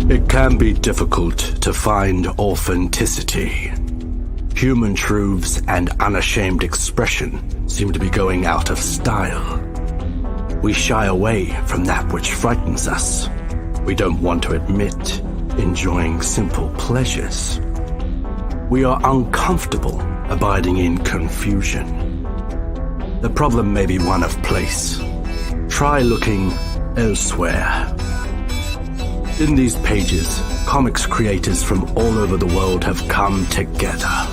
It can be difficult to find authenticity. Human truths and unashamed expression seem to be going out of style. We shy away from that which frightens us. We don't want to admit enjoying simple pleasures. We are uncomfortable abiding in confusion. The problem may be one of place. Try looking elsewhere. In these pages, comics creators from all over the world have come together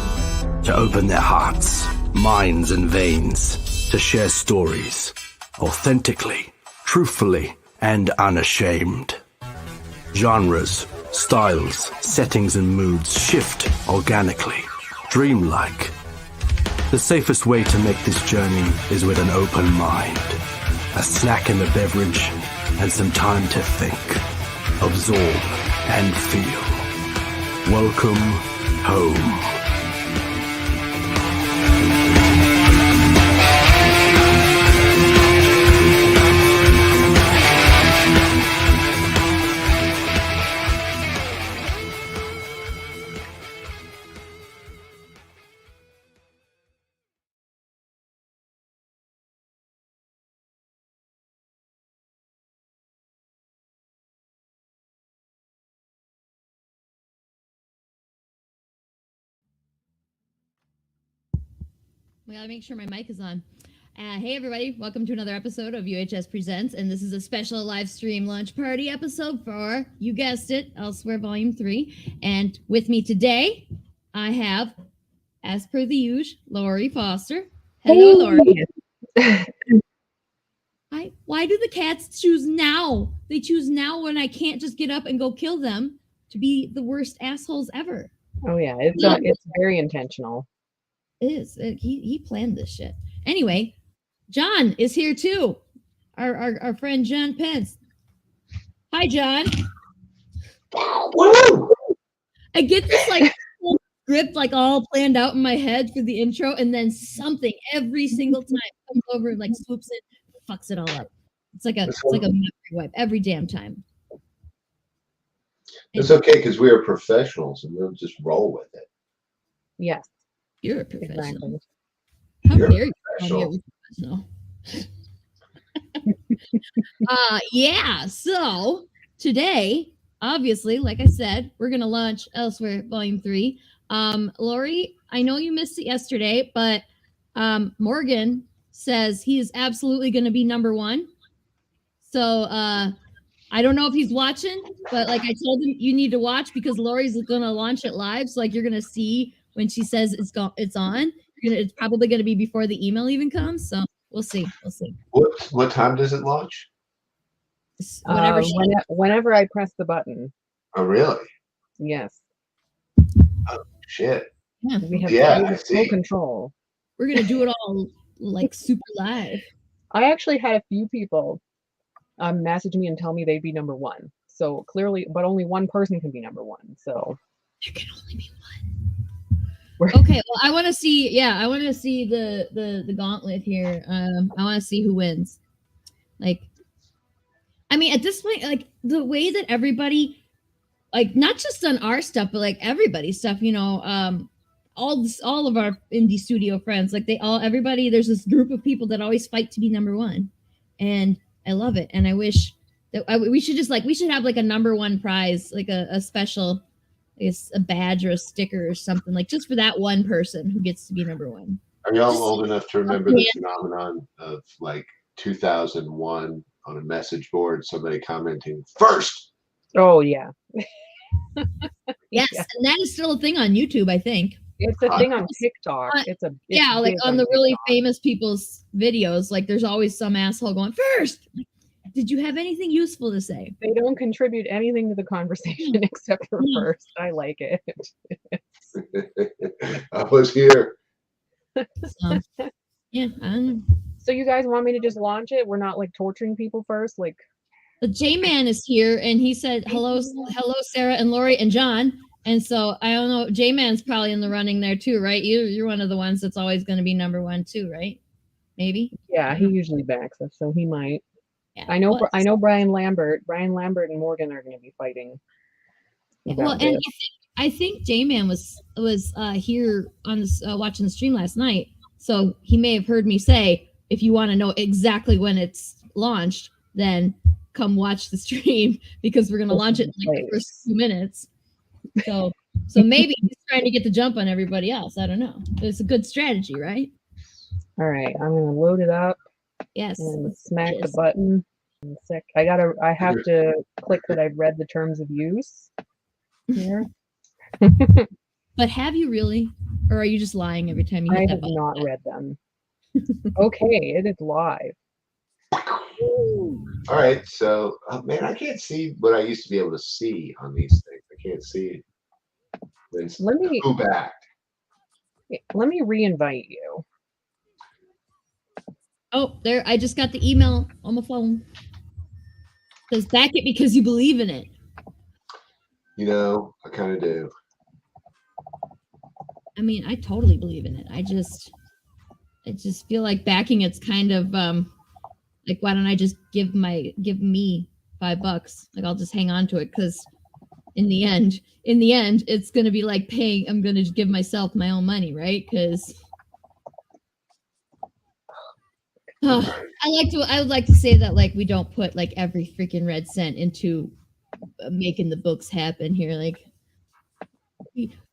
to open their hearts, minds, and veins to share stories authentically, truthfully, and unashamed. Genres, styles, settings, and moods shift organically, dreamlike. The safest way to make this journey is with an open mind, a snack in the beverage, and some time to think, absorb, and feel. Welcome home. We gotta make sure my mic is on. Hey everybody, welcome to another episode of UHS Presents, and this is a special live stream lunch party episode for, you guessed it, Elsewhere Volume 3. And with me today, I have, as per the usual, Lori Foster. Hello, Lori. Why do the cats choose now? They choose now when I can't just get up and go kill them to be the worst assholes ever. Oh yeah, it's very intentional. It is. He planned this shit. Anyway, John is here too. Our friend John Pence. Hi, John. Woo! I get this like script like all planned out in my head for the intro, and then something every single time comes over and like swoops it, fucks it all up. It's like a memory wipe every damn time. It's okay because we are professionals and we'll just roll with it. Yes. You're a professional. Exactly. How dare you call me a professional? Yeah, so today, obviously, like I said, we're gonna launch Elsewhere Volume 3. Lori, I know you missed it yesterday, but Morgan says he is absolutely gonna be number one. So I don't know if he's watching, but like I told him, you need to watch because Lori's gonna launch it live. So like you're gonna see when she says it's on. It's probably gonna be before the email even comes. So we'll see. What time does it launch? Whenever I press the button. Oh really? Yes. Oh shit. Yeah. We have full control. We're gonna do it all like super live. I actually had a few people message me and tell me they'd be number one. So clearly, but only one person can be number one. So there can only be one. Okay, well, I want to see. Yeah, I want to see the gauntlet here. I want to see who wins. Like, I mean, at this point, like the way that everybody, like, not just on our stuff, but like everybody's stuff. You know, all of our indie studio friends, like everybody. There's this group of people that always fight to be number one, and I love it. And I wish that we should have like a number one prize, like a special. It's a badge or a sticker or something, like just for that one person who gets to be number one. Are y'all old enough to remember the phenomenon of like 2001 on a message board, somebody commenting first? Oh yeah. Yes, and that is still a thing on YouTube, I think. It's a thing on TikTok. It's like on the really famous people's videos, like there's always some asshole going first. Like, did you have anything useful to say? They don't contribute anything to the conversation except for first. I like it. I was here. Yeah. So you guys want me to just launch it? We're not like torturing people first, like. The J-Man is here, and he said hello, Sarah and Lori and John. And so I don't know. J-Man's probably in the running there too, right? You're one of the ones that's always going to be number one too, right? Maybe. Yeah, he usually backs us, so he might. Yeah. I know Brian Lambert and Morgan are going to be fighting. Well, about and this. I think J-Man was here on this watching the stream last night, so he may have heard me say, if you want to know exactly when it's launched, then come watch the stream because we're gonna launch it in like the first 2 minutes. So maybe he's trying to get the jump on everybody else. I don't know. It's a good strategy, right? All right, I'm gonna load it up Yes. and smack the Yes. button. In a sec. I have to click that I've read the terms of use here. But have you really? Or are you just lying every time you hit I that have button? not read them. Okay, it is live. All right, so man, I can't see what I used to be able to see on these things. I can't see. Let me Go back. re-invite you. Oh, there! I just got the email on my phone. It says back it because you believe in it. You know, I kind of do. I mean, I totally believe in it. I just feel like backing it's kind of like, why don't I just give me $5? Like, I'll just hang on to it because in the end, it's gonna be like paying. I'm gonna give myself my own money, right? Because I would like to say that, like, we don't put like every freaking red cent into making the books happen here. Like,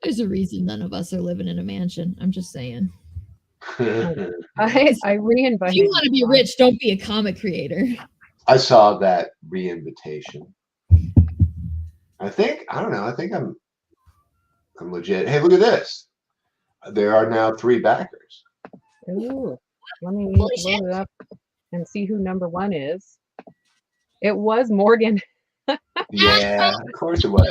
there's a reason none of us are living in a mansion. I'm just saying. I re-invited. If you want to be rich, don't be a comic creator. I saw that re-invitation. I think I'm legit. Hey, look at this. There are now 3 backers. Ooh, let me Holy load it up and see who number 1 is. It was Morgan. Yeah, of course it was.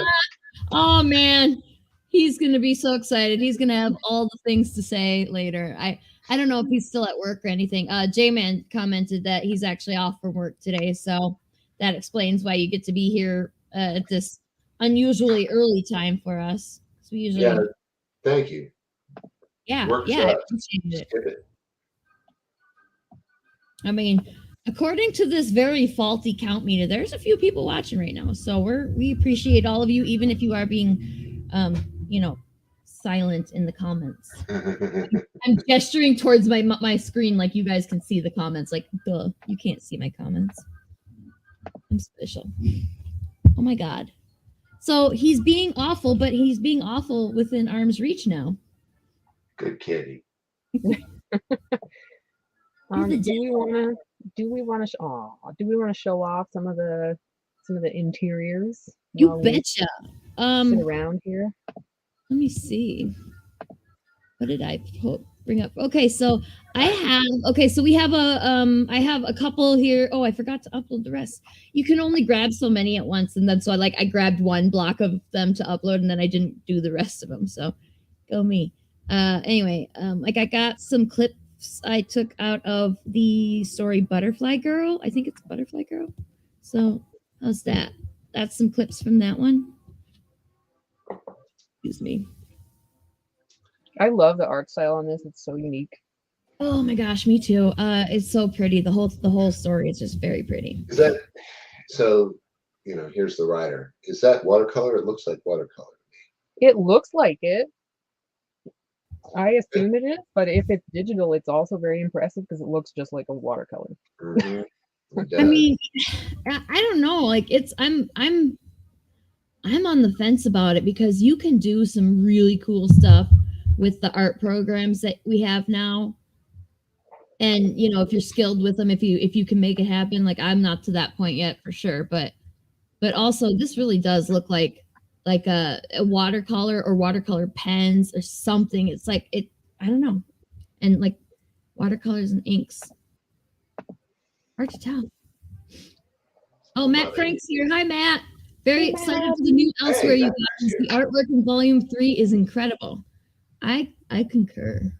Oh man, he's gonna be so excited. He's gonna have all the things to say later. I don't know if he's still at work or anything. J-Man commented that he's actually off from work today, so that explains why you get to be here at this unusually early time for us. So we usually, Yeah, thank you. yeah, Work I sucks. appreciate it. Skip it. I mean, according to this very faulty count meter, there's a few people watching right now. So we appreciate all of you, even if you are being, silent in the comments. I'm gesturing towards my screen like you guys can see the comments. Like, duh, you can't see my comments. I'm special. Oh my god. So he's being awful, but he's being awful within arm's reach now. Good kitty. Do we want to show off some of the interiors? You betcha. Sit around here. Let me see. What did I bring up? Okay, so we have I have a couple here. Oh, I forgot to upload the rest. You can only grab so many at once, and then so I grabbed one block of them to upload, and then I didn't do the rest of them. So go me. Anyway, I got some clips I took out of the story Butterfly Girl. I think it's Butterfly Girl. So how's that? That's some clips from that one. Excuse me. I love the art style on this. It's so unique. Oh my gosh, me too. It's so pretty. The whole story is just very pretty. Is that so? You know, here's the writer. Is that watercolor? It looks like watercolor. It looks like it. I assume it is, but if it's digital, it's also very impressive because it looks just like a watercolor. Mm-hmm. I mean, I don't know. Like, I'm on the fence about it because you can do some really cool stuff with the art programs that we have now. And if you're skilled with them, if you can make it happen, like, I'm not to that point yet for sure, but also this really does look like a watercolor or watercolor pens or something. It's like I don't know. And like watercolors and inks. Hard to tell. Oh, Matt Frank's here. Hi, Matt. Very excited for the new Elsewhere, you guys. The artwork in Volume 3 is incredible. I concur.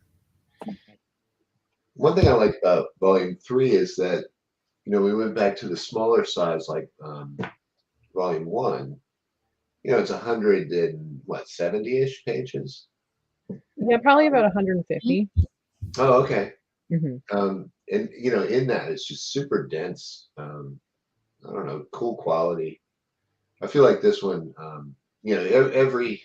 One thing I like about Volume 3 is that, we went back to the smaller size, like Volume 1. It's 170-ish pages. Yeah, probably about 150. Oh, okay. Mm-hmm. And in that it's just super dense. I don't know, cool quality. I feel like this one every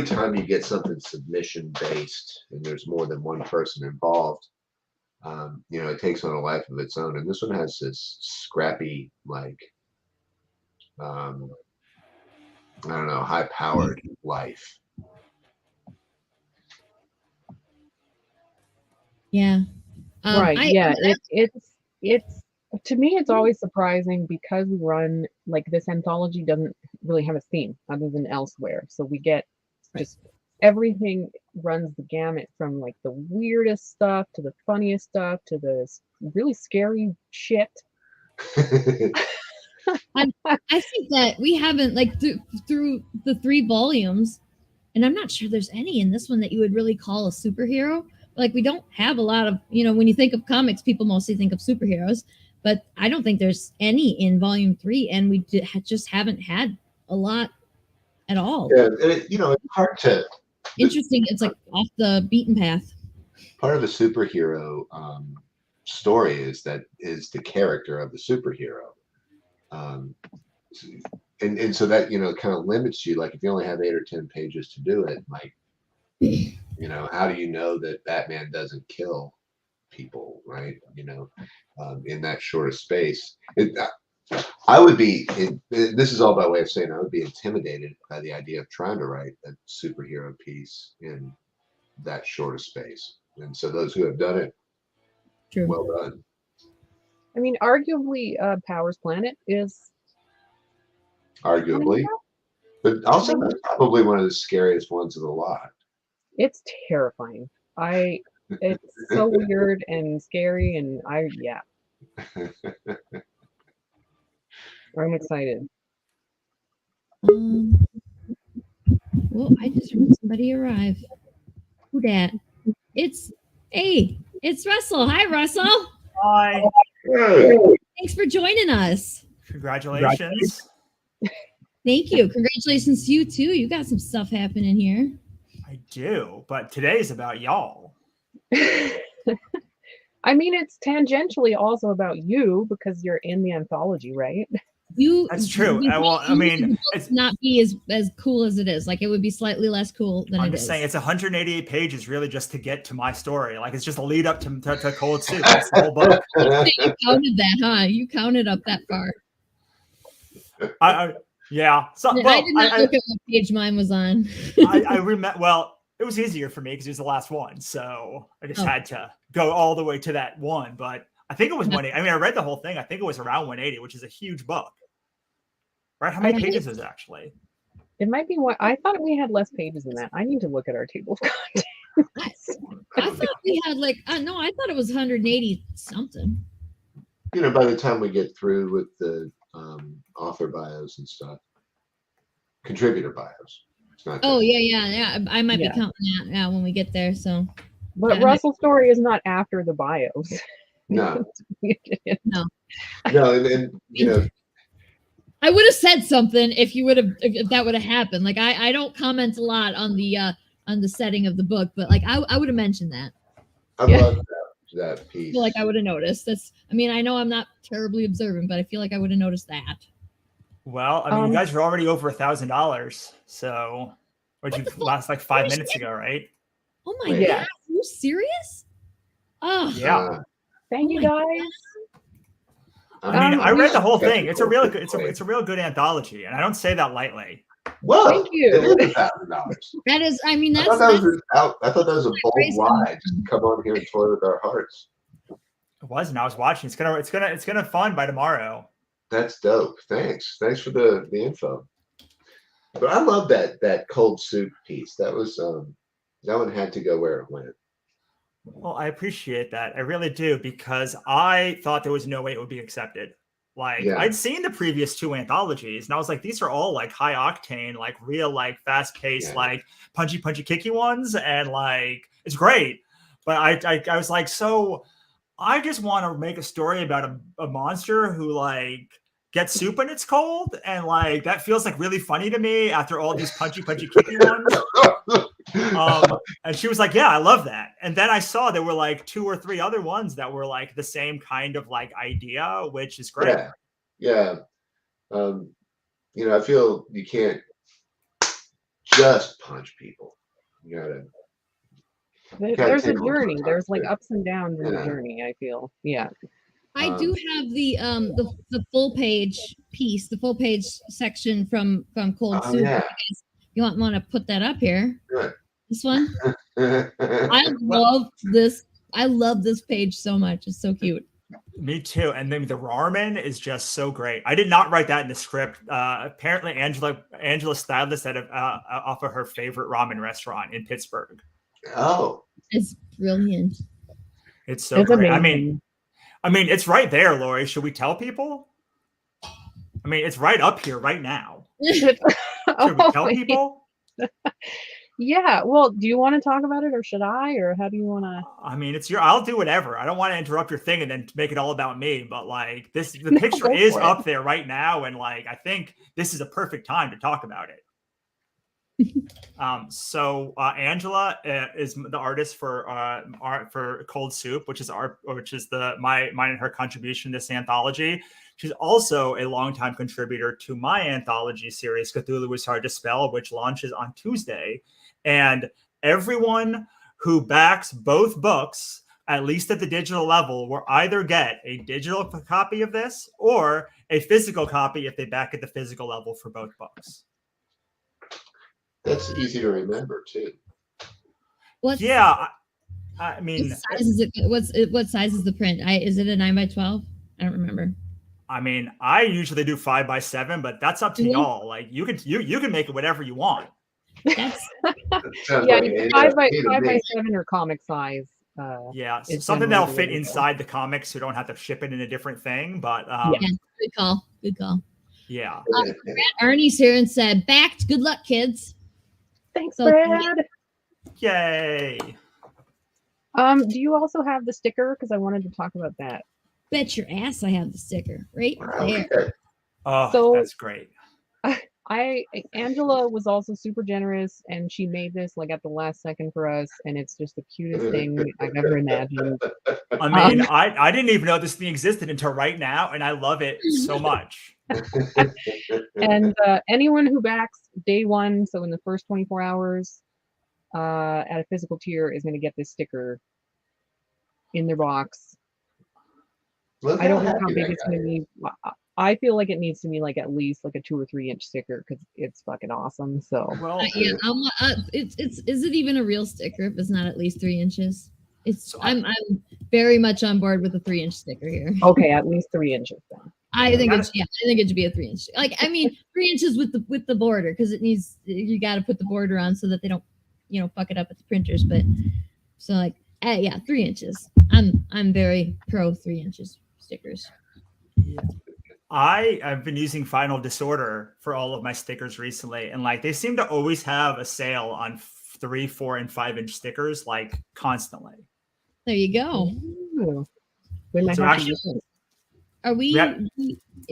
time you get something submission based and there's more than one person involved, it takes on a life of its own. And this one has this scrappy, like, I don't know, high powered life. Yeah. Right. Yeah. It's to me, it's always surprising because we run like this anthology doesn't really have a theme other than elsewhere. So we get just everything runs the gamut from like the weirdest stuff to the funniest stuff to the really scary shit. I think that we haven't like through the 3 volumes, and I'm not sure there's any in this one that you would really call a superhero. Like we don't have a lot of, when you think of comics, people mostly think of superheroes, but I don't think there's any in volume 3, and we just haven't had a lot at all. Yeah, it's hard to. Interesting. It's like off the beaten path. Part of a superhero story is the character of the superhero. And so that kind of limits you. Like if you only have 8 or 10 pages to do it, like how do you know that Batman doesn't kill people, right? In that short of space, I would be. This is all by way of saying I would be intimidated by the idea of trying to write a superhero piece in that short of space. And so those who have done it, True. well done. I mean, arguably, Powers Planet is Arguably, but also that's probably one of the scariest ones of the lot. It's terrifying. It's so weird and scary, and I'm excited. Well, I just heard somebody arrive. Who dat? It's Russell. Hi, Russell. Hi. Thanks for joining us. Congratulations. Thank you. Congratulations to you too. You got some stuff happening here. I do, but today's about y'all. I mean, it's tangentially also about you because you're in the anthology, right? That's true. It's not be as cool as it is. Like it would be slightly less cool than I'm it just is. saying it's 188 pages really just to get to my story. Like it's just a lead up to Cold Soup. That's the whole book. You counted that, huh? You counted up that far. Yeah. So, I did not look at what page mine was on. I remember. Well, it was easier for me because it was the last one, so I just had to go all the way to that one. But I think it was 180. I mean, I read the whole thing. I think it was around 180, which is a huge book. Right? How many pages is it actually? It might be what I thought we had less pages than that. I need to look at our table of contents. I thought we had no, I thought it was 180 something. By the time we get through with the author bios and stuff, contributor bios. It's not yeah. I might be counting that when we get there. So, but Russell's story is not after the bios. No. No. No, and I would have said something if that would have happened. Like I don't comment a lot on the setting of the book, but like I would have mentioned that. I love that piece. I feel like I would have noticed. I know I'm not terribly observant, but I feel like I would have noticed that. Well, I mean, you guys are already over $1,000. So, last like 5 minutes ago, right? Oh my God! Are you serious? Oh yeah. Thank you guys. I mean, I read the whole thing. It's a real good. It's a real good anthology, and I don't say that lightly. Well, thank you. It is $1,000. That is. I mean, I thought that was a bold lie. Just to come on here and toy with our hearts. It wasn't. I was watching. It's gonna fun by tomorrow. That's dope. Thanks for the info. But I love that Cold Soup piece. That was that one had to go where it went. Well, I appreciate that. I really do, because I thought there was no way it would be accepted. Like I'd seen the previous 2 anthologies and I was like, these are all like high octane, like real, like fast paced, like punchy kicky ones. And like, it's great. But I was like, so I just want to make a story about a monster who like gets soup when it's cold. And like, that feels like really funny to me after all these punchy kicky ones. And she was like, yeah, I love that. And then I saw there were like 2 or 3 other ones that were like the same kind of like idea, which is great. I feel you can't just punch people. You gotta. There's a take a look journey. at There's like it. ups and downs in the Yeah. journey, I feel. Yeah. I do have the full page piece, the full page section from Cold Soup. Yeah. You want to put that up here? Good. This one. I love this. I love this page so much. It's so cute. Me too. And then the ramen is just so great. I did not write that in the script. Apparently, Angela styled this off of her favorite ramen restaurant in Pittsburgh. Oh, it's brilliant. It's so great. Amazing. I mean, it's right there, Lori. Should we tell people? I mean, it's right up here right now. Should we tell people? Yeah. Well, do you want to talk about it, or should I, or how do you want to? I mean, I'll do whatever. I don't want to interrupt your thing and then make it all about me. But like the picture is up there right now, and like I think this is a perfect time to talk about it. So Angela is the artist for Cold Soup, which is mine and her contribution to this anthology. She's also a longtime contributor to my anthology series, Cthulhu is Hard to Spell, which launches on Tuesday. And everyone who backs both books, at least at the digital level, will either get a digital copy of this or a physical copy if they back at the physical level for both books. That's easy to remember too. I mean, what size is it? What size is the print? Is it a 9x12? I don't remember. I mean, I usually do 5x7, but that's up to y'all. Like you can make it whatever you want. Yeah, 5x7 or comic size. Something that'll fit inside the comics, so you don't have to ship it in a different thing. But good call. Good call. Yeah. Arnie's here and said, "Backed. Good luck, kids." Thanks, Brad. Yay. Do you also have the sticker? Because I wanted to talk about that. Bet your ass I have the sticker right there. Oh, so that's great. Angela was also super generous, and she made this like at the last second for us, and it's just the cutest thing I've ever imagined. I mean, I didn't even know this thing existed until right now, and I love it so much. And anyone who backs day one, so in the first 24 hours at a physical tier, is going to get this sticker in their box. I don't know how big it's going to be. I feel like it needs to be like at least like a 2 or 3 inch sticker because it's fucking awesome. So is it even a real sticker if it's not at least 3 inches? I'm very much on board with a 3 inch sticker here. Okay, at least 3 inches then. I think it should be a 3 inch. Like, I mean, 3 inches with the border, because you got to put the border on so that they don't, fuck it up at the printers. But so like, 3 inches. I'm very pro 3 inches stickers. Yeah. I've been using Final Disorder for all of my stickers recently, and like they seem to always have a sale on 3, 4, and 5 inch stickers like constantly. There you go. Ooh. Are we? I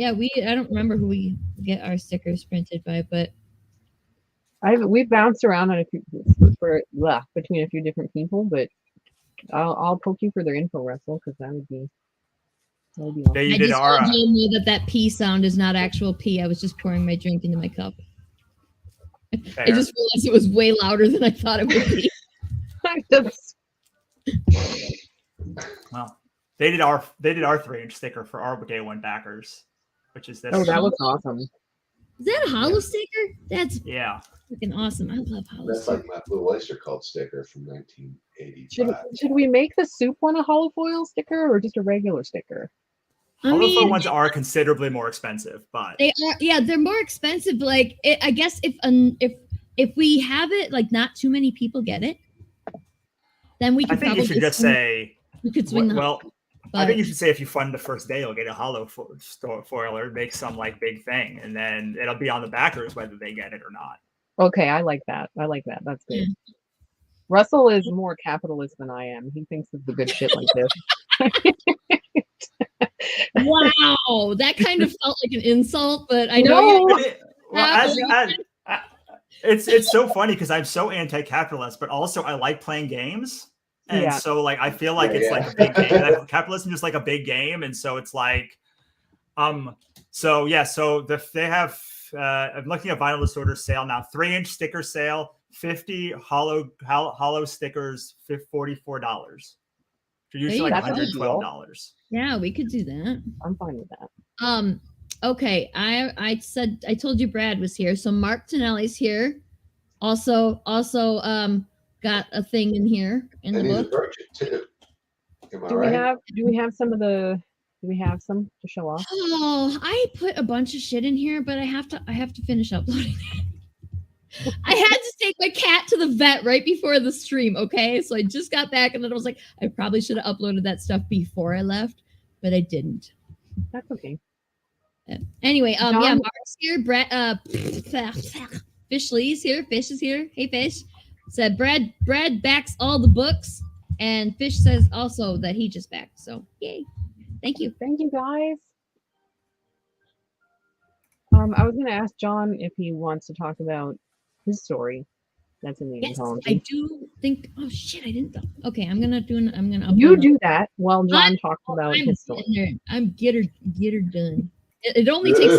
don't remember who we get our stickers printed by, but we've bounced around on between a few different people, but I'll poke you for their info, Russell, because that would be. Awesome. I just told you that P sound is not actual P. I was just pouring my drink into my cup. Fair. I just realized it was way louder than I thought it would be. Well, they did our 3 inch sticker for our day one backers, which is this. Oh, that looks awesome. Is that a hollow sticker? That's freaking awesome. I love hollow. That's like my Blue Oyster Cult sticker from 1985. Should we make the soup one a hollow foil sticker or just a regular sticker? Hollow foil ones are considerably more expensive, but they are. Yeah, they're more expensive. Like, I guess if we have it, like not too many people get it, then we could. I think you should just say we could swing. I think you should say if you fund the first day, you'll get a hollow foil or make some like big thing, and then it'll be on the backers whether they get it or not. Okay, I like that. That's good. Yeah. Russell is more capitalist than I am. He thinks of the good shit like this. Wow, that kind of felt like an insult, but I know. It's so funny because I'm so anti-capitalist, but also I like playing games, and so like I feel like it's like a big game. Like, capitalism is like a big game, and so it's like, they have I'm looking at vinyl disorder sale now. 3-inch sticker sale, 50 hollow stickers, $44. So usually like $112. Yeah, we could do that. I'm fine with that. Okay. I told you Brad was here. So Mark Tonelli's here. Also got a thing in here in the book. Too. Do we have some to show off? Oh, I put a bunch of shit in here, but I have to finish uploading it. I had to take my cat to the vet right before the stream, okay? So I just got back and then I was like, I probably should have uploaded that stuff before I left, but I didn't. That's okay. Anyway, John, yeah, Mark's here, Brad Fish Lee's here, Fish is here. Hey Fish. Said Brad backs all the books, and Fish says also that he just backed. So yay. Thank you. Thank you guys. I was gonna ask John if he wants to talk about his story that's in the anthology. I do think. Oh shit! I didn't. Okay, I'm gonna. You do that while John talks about his story. I'm get her done. It only takes.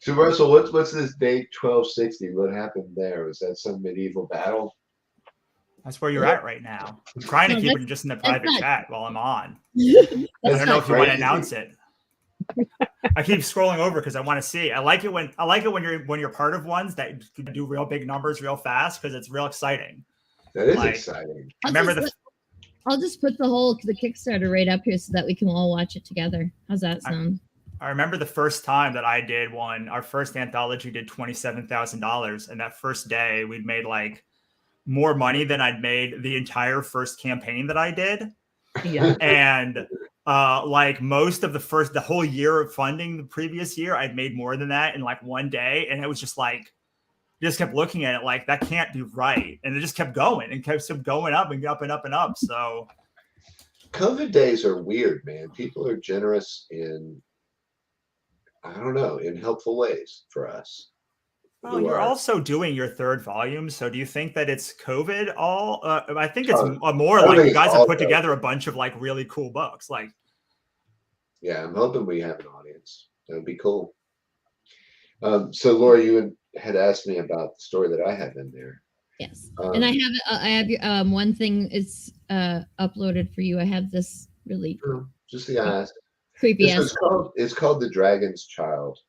So Russell, what's this date 1260? What happened there? Was that some medieval battle? That's where you're at right now. I'm trying to keep it just in the private chat while I'm on. I don't know if you want to announce it. I keep scrolling over because I want to see. I like it when you're part of ones that do real big numbers real fast because it's real exciting. That is exciting. I'll just put the Kickstarter right up here so that we can all watch it together. How's that sound? I remember the first time that I did one. Our first anthology did $27,000, and that first day we'd made like more money than I'd made the entire first campaign that I did. Yeah, and like most of the whole year of funding the previous year, I'd made more than that in like one day, and it was just like. Just kept looking at it like that can't be right, and it just kept going and kept going up and up and up and up. So COVID days are weird, man. People are generous in helpful ways for us. Well, you're also doing your third volume, so do you think that it's COVID all? I think it's more like you guys have put together a bunch of like really cool books. Like, yeah, I'm hoping we have an audience. That would be cool. So Laura, you had asked me about the story that I have in there. Yes, and I have your one thing is uploaded for you. I have this really just the ass creepy ass. It's called The Dragon's Child,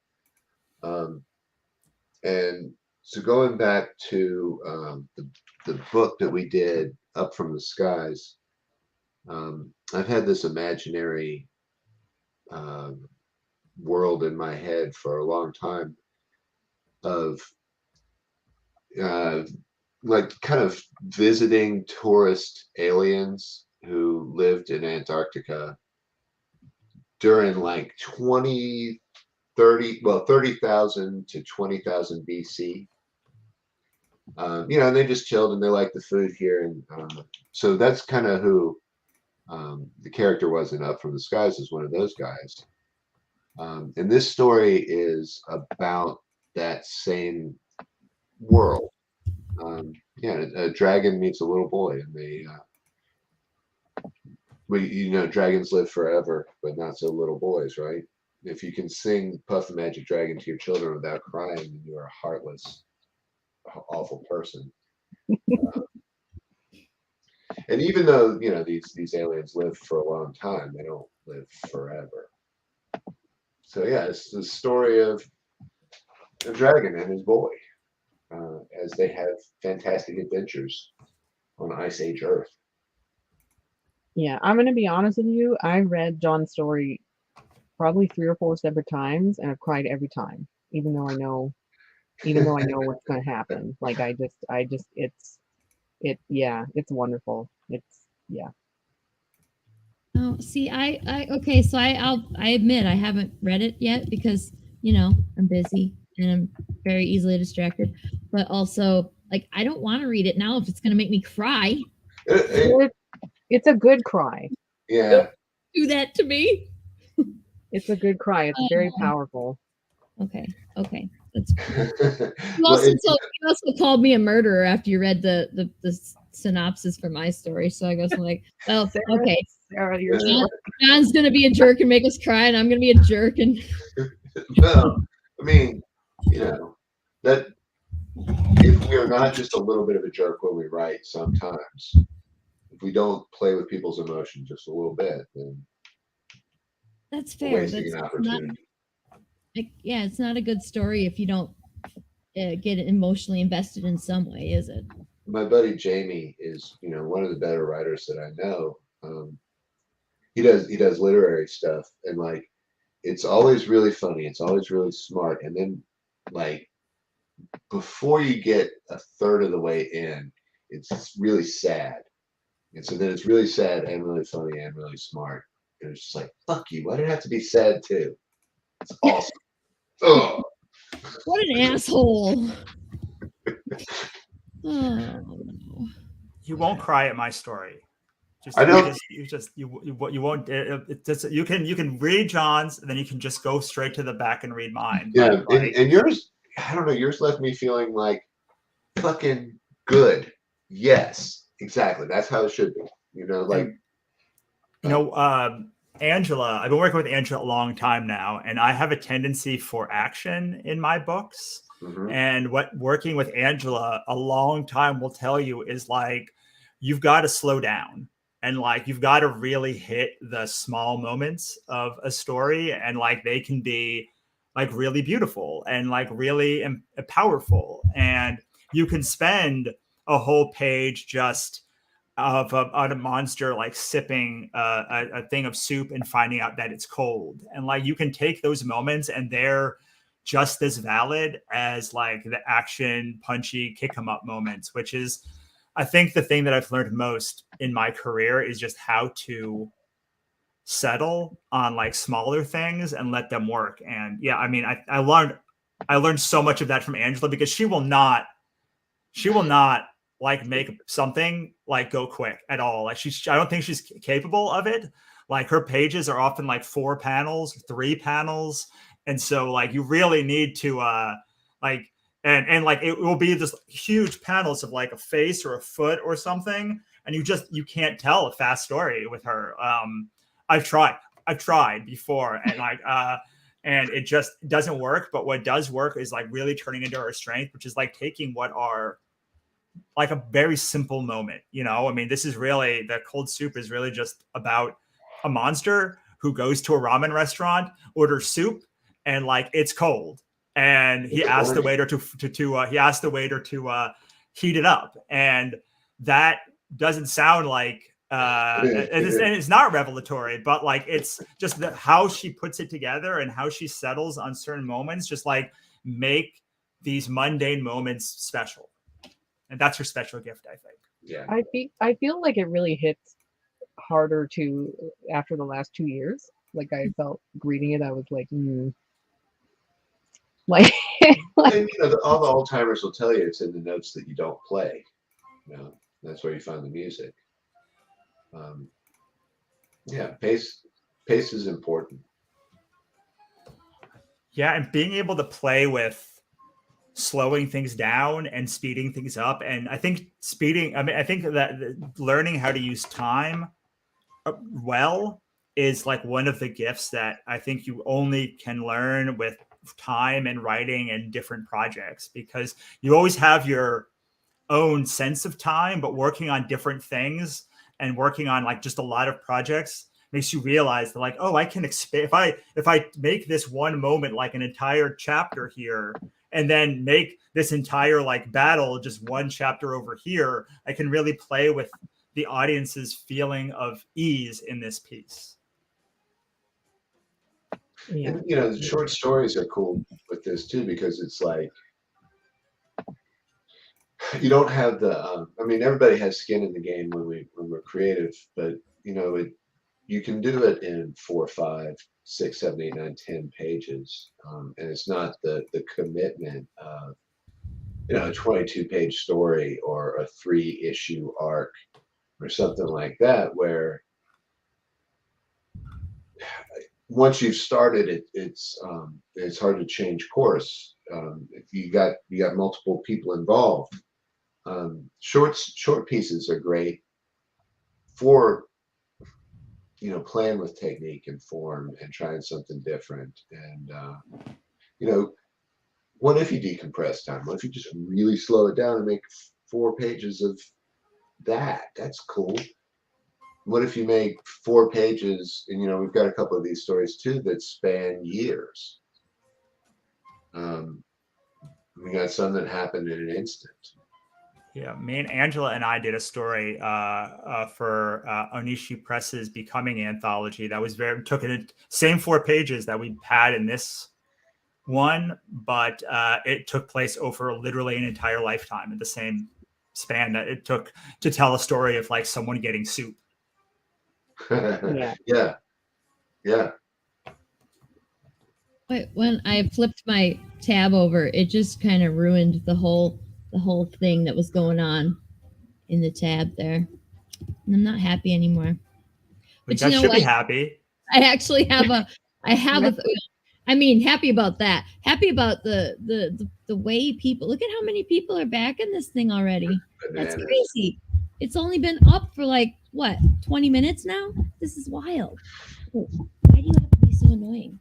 and so going back to the book that we did, Up from the Skies, I've had this imaginary world in my head for a long time of like kind of visiting tourist aliens who lived in Antarctica during like 30,000 to 20,000 BC. And they just chilled and they liked the food here. And so that's kind of who the character was in Up from the Skies, is one of those guys. And this story is about that same world. A dragon meets a little boy, and dragons live forever, but not so little boys, right? If you can sing Puff the Magic Dragon to your children without crying, then you are a heartless, awful person. And even though these aliens live for a long time, they don't live forever. So yeah, it's the story of a dragon and his boy as they have fantastic adventures on Ice Age Earth. Yeah, I'm going to be honest with you. I read John's story probably 3 or 4 separate times, and I've cried every time, even though I know what's going to happen. Like it's wonderful. Oh, see, okay, so I admit I haven't read it yet because I'm busy and I'm very easily distracted, but also like I don't want to read it now if it's going to make me cry. It's a good cry. Yeah. Don't do that to me. It's a good cry. It's very powerful. Okay. That's cool. You also called me a murderer after you read the synopsis for my story. So I guess I'm like, well, okay. Sarah, John's gonna be a jerk and make us cry, and I'm gonna be a jerk and No, I mean, you know, that if we are not just a little bit of a jerk when we write, sometimes if we don't play with people's emotions just a little bit, then That's we're fair. wasting That's an not. opportunity. Yeah, it's not a good story if you don't get emotionally invested in some way, is it? My buddy Jamie is, you know, one of the better writers that I know. He does literary stuff, and like it's always really funny. It's always really smart, and then like before you get a third of the way in, it's really sad. And so then it's really sad and really funny and really smart. And it's just like, fuck you. Why did it have to be sad too? It's awesome. Ugh. What an asshole! Oh no. You won't cry at my story. I know. You won't. You can read John's, and then you can just go straight to the back and read mine. Yeah, But, like, and yours, I don't know. Yours left me feeling like fucking good. Yes, exactly. That's how it should be. You know, like you know, Angela. I've been working with Angela a long time now, and I have a tendency for action in my books. mhm. And what working with Angela a long time will tell you is like you've got to slow down. And like you've got to really hit the small moments of a story, and like they can be like really beautiful and like really powerful. And you can spend a whole page just on a monster like sipping a thing of soup and finding out that it's cold. And like you can take those moments, and they're just as valid as like the action, punchy, kick 'em up moments, which is I think the thing that I've learned most in my career is just how to settle on like smaller things and let them work. And yeah, I mean, I learned so much of that from Angela, because she will not like make something like go quick at all. Like I don't think she's capable of it. Like her pages are often like 4 panels, 3 panels. And so like you really need to like and like it will be just huge panels of like a face or a foot or something, and you can't tell a fast story with her. I've tried before, and like and it just doesn't work. But what does work is like really turning into her strength, which is like taking what are like a very simple moment. You know, I mean, this is really the cold soup is really just about a monster who goes to a ramen restaurant, orders soup, and like it's cold, and he asked the waiter to heat it up, and that doesn't sound like it's not revelatory, but like it's just how she puts it together and how she settles on certain moments, just like make these mundane moments special. And that's her special gift, I think. Yeah. I feel like it really hits harder to after the last 2 years. Like I felt reading it, I was like, like, And you know, all the old timers will tell you it's in the notes that you don't play. You know, that's where you find the music. Yeah, pace is important. Yeah, and being able to play with slowing things down and speeding things up. And I think I think that learning how to use time well is like one of the gifts that I think you only can learn with time and writing and different projects, because you always have your own sense of time, but working on different things and working on like just a lot of projects makes you realize that like, oh, I can expand if I make this one moment like an entire chapter here, and then make this entire like battle just one chapter over here, I can really play with the audience's feeling of ease in this piece. yeah. And you know, short stories are cool with this too, because it's like you don't have the I mean, everybody has skin in the game when we're creative, but you know, you can do it in 4, 5, 6, 7, 8, 9, 10 pages, and it's not the commitment of, you know, a 22-page story or a 3-issue arc or something like that, where once you've started it, it's hard to change course. If you got multiple people involved. Short pieces are great for, you know, playing with technique and form and trying something different. And you know, What if you decompress time? What if you just really slow it down and make 4 pages of that? That's cool. What if you make 4 pages, and we've got a couple of these stories too that span years. We got some that happened in an instant. Yeah, me and Angela and I did a story for Onishi Press's Becoming anthology that was took the same 4 pages that we had in this one, but it took place over literally an entire lifetime in the same span that it took to tell a story of like someone getting soup. Yeah. But when I flipped my tab over, it just kind of ruined the whole thing that was going on in the tab there. And I'm not happy anymore. But you should be happy. I actually have happy about that. Happy about the way people look at how many people are back in this thing already. That's crazy. It's only been up for like what, 20 minutes now? This is wild. Why do you have to be so annoying?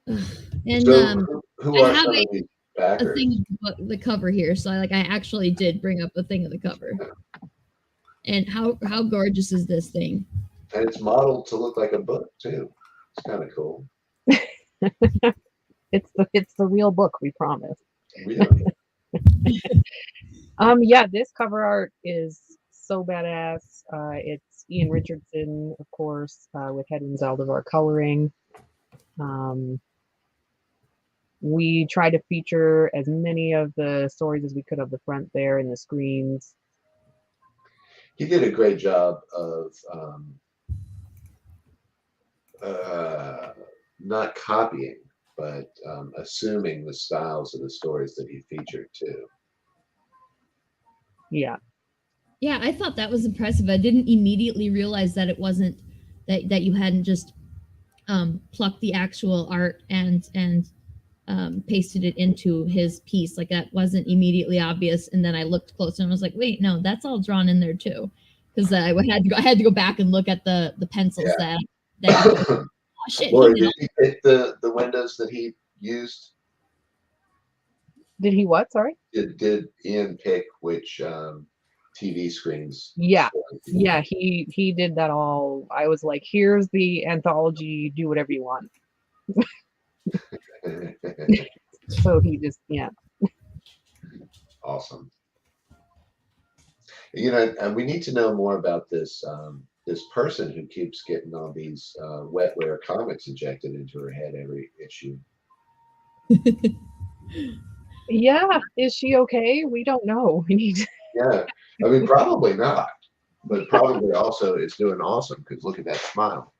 And so who I are have some of these backers? a thing about the cover here, so I actually did bring up a thing of the cover. And how gorgeous is this thing? And it's modeled to look like a book too. It's kind of cool. It's the real book, we promise. Really? Yeah, this cover art is so badass. It's Ian Richardson, of course, with Hedwin Zaldivar coloring. We try to feature as many of the stories as we could of the front there in the screens. He did a great job of not copying, but assuming the styles of the stories that he featured too. Yeah. Yeah, I thought that was impressive. I didn't immediately realize that it wasn't that you hadn't just plucked the actual art and pasted it into his piece. Like that wasn't immediately obvious. And then I looked closer and I was like, wait, no, that's all drawn in there too. Because I had to go back and look at the pencils that oh, shit. Lori, did he pick the windows that he used? Did he what? Sorry? Did Ian pick which TV screens? Yeah. Yeah, he did that all. I was like, here's the anthology, do whatever you want. So he just, yeah. Awesome. And we need to know more about this this person who keeps getting all these wetware comics injected into her head every issue. Yeah, is she okay? We don't know. We need to... Yeah, I mean, probably not, but probably also it's doing awesome because look at that smile.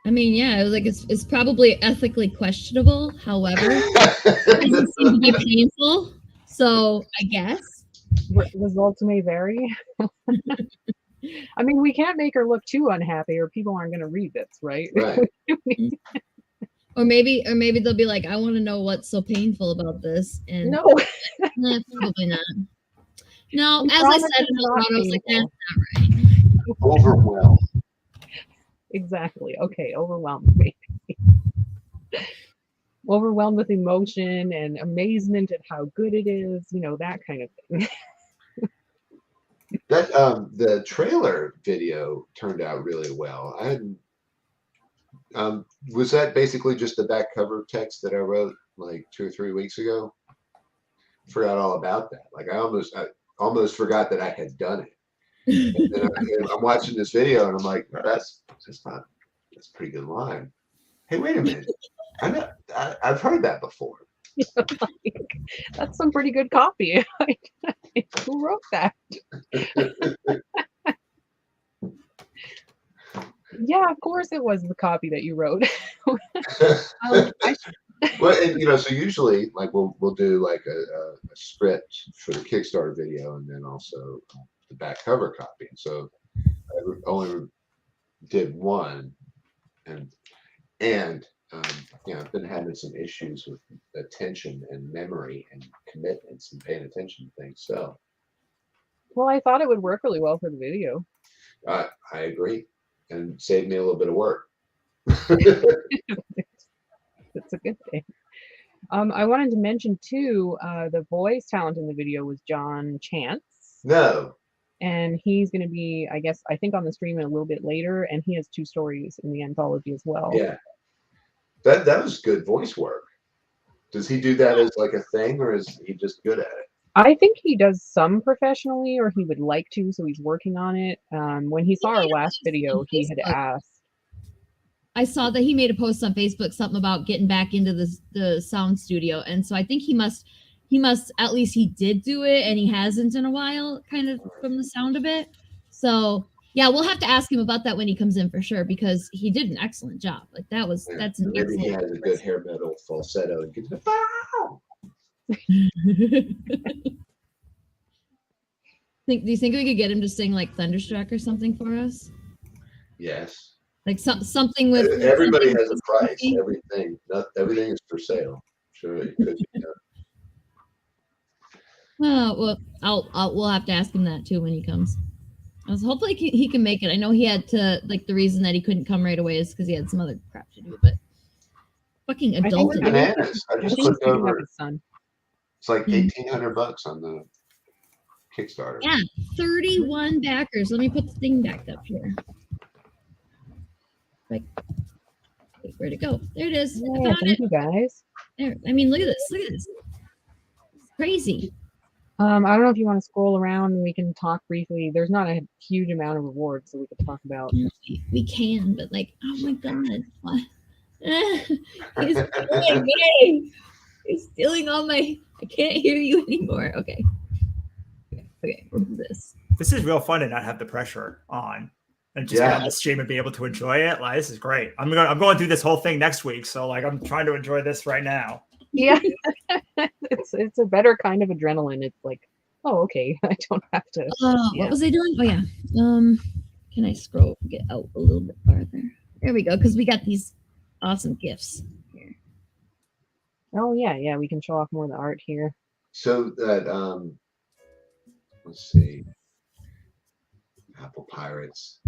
I mean, yeah, it was like it's probably ethically questionable. However, it doesn't seem to be painful. So I guess results may vary. I mean, we can't make her look too unhappy, or people aren't going to read this, right? Right. Or maybe they'll be like, I want to know what's so painful about this. And no, probably not. No, as I said, I was like, that's not right. Overwhelmed. Exactly. Okay, overwhelmed. Overwhelmed with emotion and amazement at how good it is, that kind of thing. That the trailer video turned out really well. I hadn't was that basically just the back cover text that I wrote like 2 or 3 weeks ago? Forgot all about that. Like I almost forgot that I had done it. And then I'm watching this video and I'm like, oh, that's a pretty good line. Hey, wait a minute. I've heard that before. That's some pretty good copy. Who wrote that? Yeah, of course it was the copy that you wrote. Well, and so usually like we'll do like a script for the Kickstarter video and then also the back cover copy. And so I only did one, and I've been having some issues with attention and memory and commitments and paying attention to things. So, well, I thought it would work really well for the video. I agree, and saved me a little bit of work. It's a good thing. I wanted to mention too, the voice talent in the video was John Chance. No. And he's going to be, I think on the stream a little bit later, and he has 2 stories in the anthology as well. Yeah. That was good voice work. Does he do that as like a thing, or is he just good at it? I think he does some professionally, or he would like to, so he's working on it. When he saw our last video, he had asked. I saw that he made a post on Facebook, something about getting back into the sound studio, and so I think he must at least he did do it, and he hasn't in a while, kind of from the sound of it. So yeah, we'll have to ask him about that when he comes in for sure, because he did an excellent job. Like that's an maybe he has a good hair metal falsetto and gets do you think we could get him to sing like Thunderstruck or something for us? Yes. Like something with everybody something has a price. Everything is for sale. Sure, it could be done. Oh well, we'll have to ask him that too when he comes. Hopefully he can make it. I know he had to, like, the reason that he couldn't come right away is because he had some other crap to do. But fucking adult. Bananas. I just clicked over. His son. It's like $1,800 on the Kickstarter. Yeah, 31 backers. Let me put the thing back up here. Like, where'd it go? There it is. Yeah, thank you guys. There. I mean, look at this. Look at this. It's crazy. I don't know if you want to scroll around and we can talk briefly. There's not a huge amount of rewards that we could talk about. We can, but like, oh my god, what? He's stealing me. He's stealing all my. I can't hear you anymore. Okay. We'll do this. This is real fun to not have the pressure on and just get on the stream and be able to enjoy it. Like, this is great. I'm going through this whole thing next week, so like I'm trying to enjoy this right now. Yeah, it's a better kind of adrenaline. It's like, oh, okay, I don't have to. What was I doing? Oh yeah. Can I get out a little bit farther? There we go. Because we got these awesome gifts here. Oh yeah, we can show off more of the art here. So that let's see, Apple Pirates.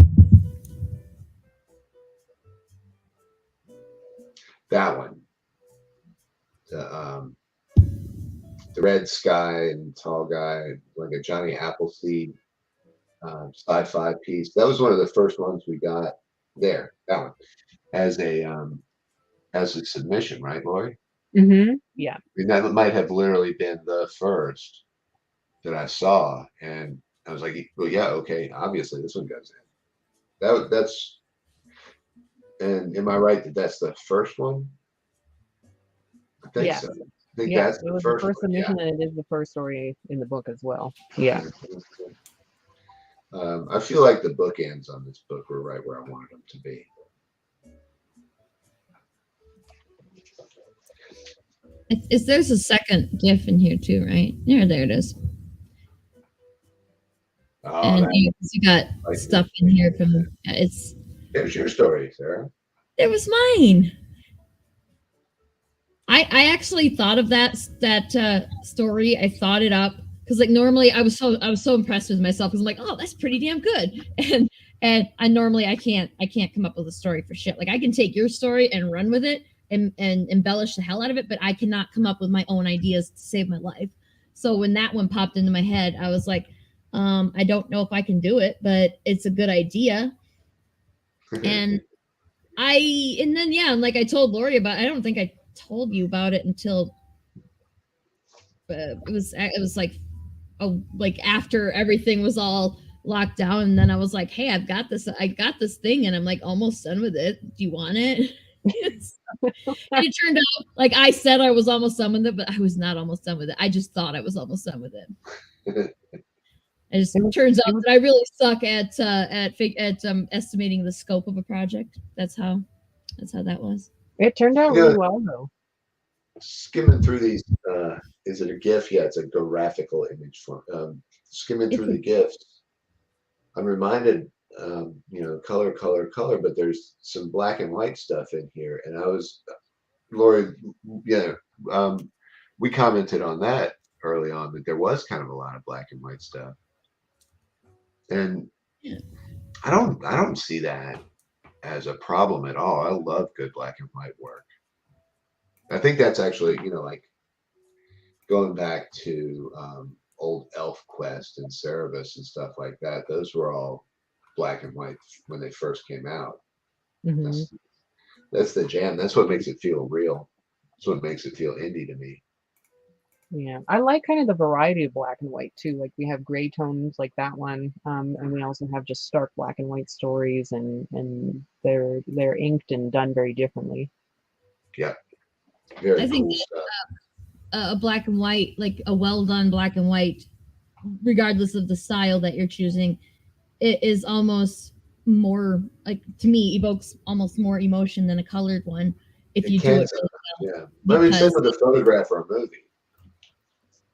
That one. The red sky and tall guy, like a Johnny Appleseed sci-fi piece. That was one of the first ones we got there. That one as a submission, right, Lori? Mm-hmm. Yeah. I mean, that might have literally been the first that I saw, and I was like, well, yeah, okay, obviously this one goes in. That's. And am I right that that's the first one? I think so. I think that's it was the first submission, and it is the first story in the book as well. Yeah. I feel like the bookends on this book were right where I wanted them to be. There's a second GIF in here too, right? There it is. Oh, and you got stuff in here from There's your story, Sarah. It was mine. I actually thought of that story. I thought it up because like normally I was so impressed with myself because I'm like, oh, that's pretty damn good. And I normally I can't come up with a story for shit. Like I can take your story and run with it and embellish the hell out of it, but I cannot come up with my own ideas to save my life. So when that one popped into my head, I was like, I don't know if I can do it, but it's a good idea. And then like I told Lori about it. I don't think I told you about it until it was like after everything was all locked down, and then I was like, hey, I got this thing and I'm like almost done with it. Do you want it? And it turned out like I said I was almost done with it, but I was not almost done with it. I just thought I was almost done with it. It turns out that I really suck at estimating the scope of a project. That's how that was. It turned out really well though. Skimming through these, is it a GIF? Yeah, it's a graphical image form. Skimming through the GIFs, I'm reminded, color, but there's some black and white stuff in here. And Lori, we commented on that early on that there was kind of a lot of black and white stuff. And I don't see that as a problem at all. I love good black and white work. I think that's actually, you know, like going back to old Elf Quest and Cerebus and stuff like that. Those were all black and white when they first came out. Mm-hmm. That's the jam. That's what makes it feel real. That's what makes it feel indie to me. Yeah, I like kind of the variety of black and white too. Like we have gray tones like that one, and we also have just stark black and white stories, and they're inked and done very differently. Yeah, very I think cool stuff. A black and white, like a well done black and white, regardless of the style that you're choosing, it is almost more, like, to me, evokes almost more emotion than a colored one if you do it really well. Yeah, but I mean, same with a photograph or a movie.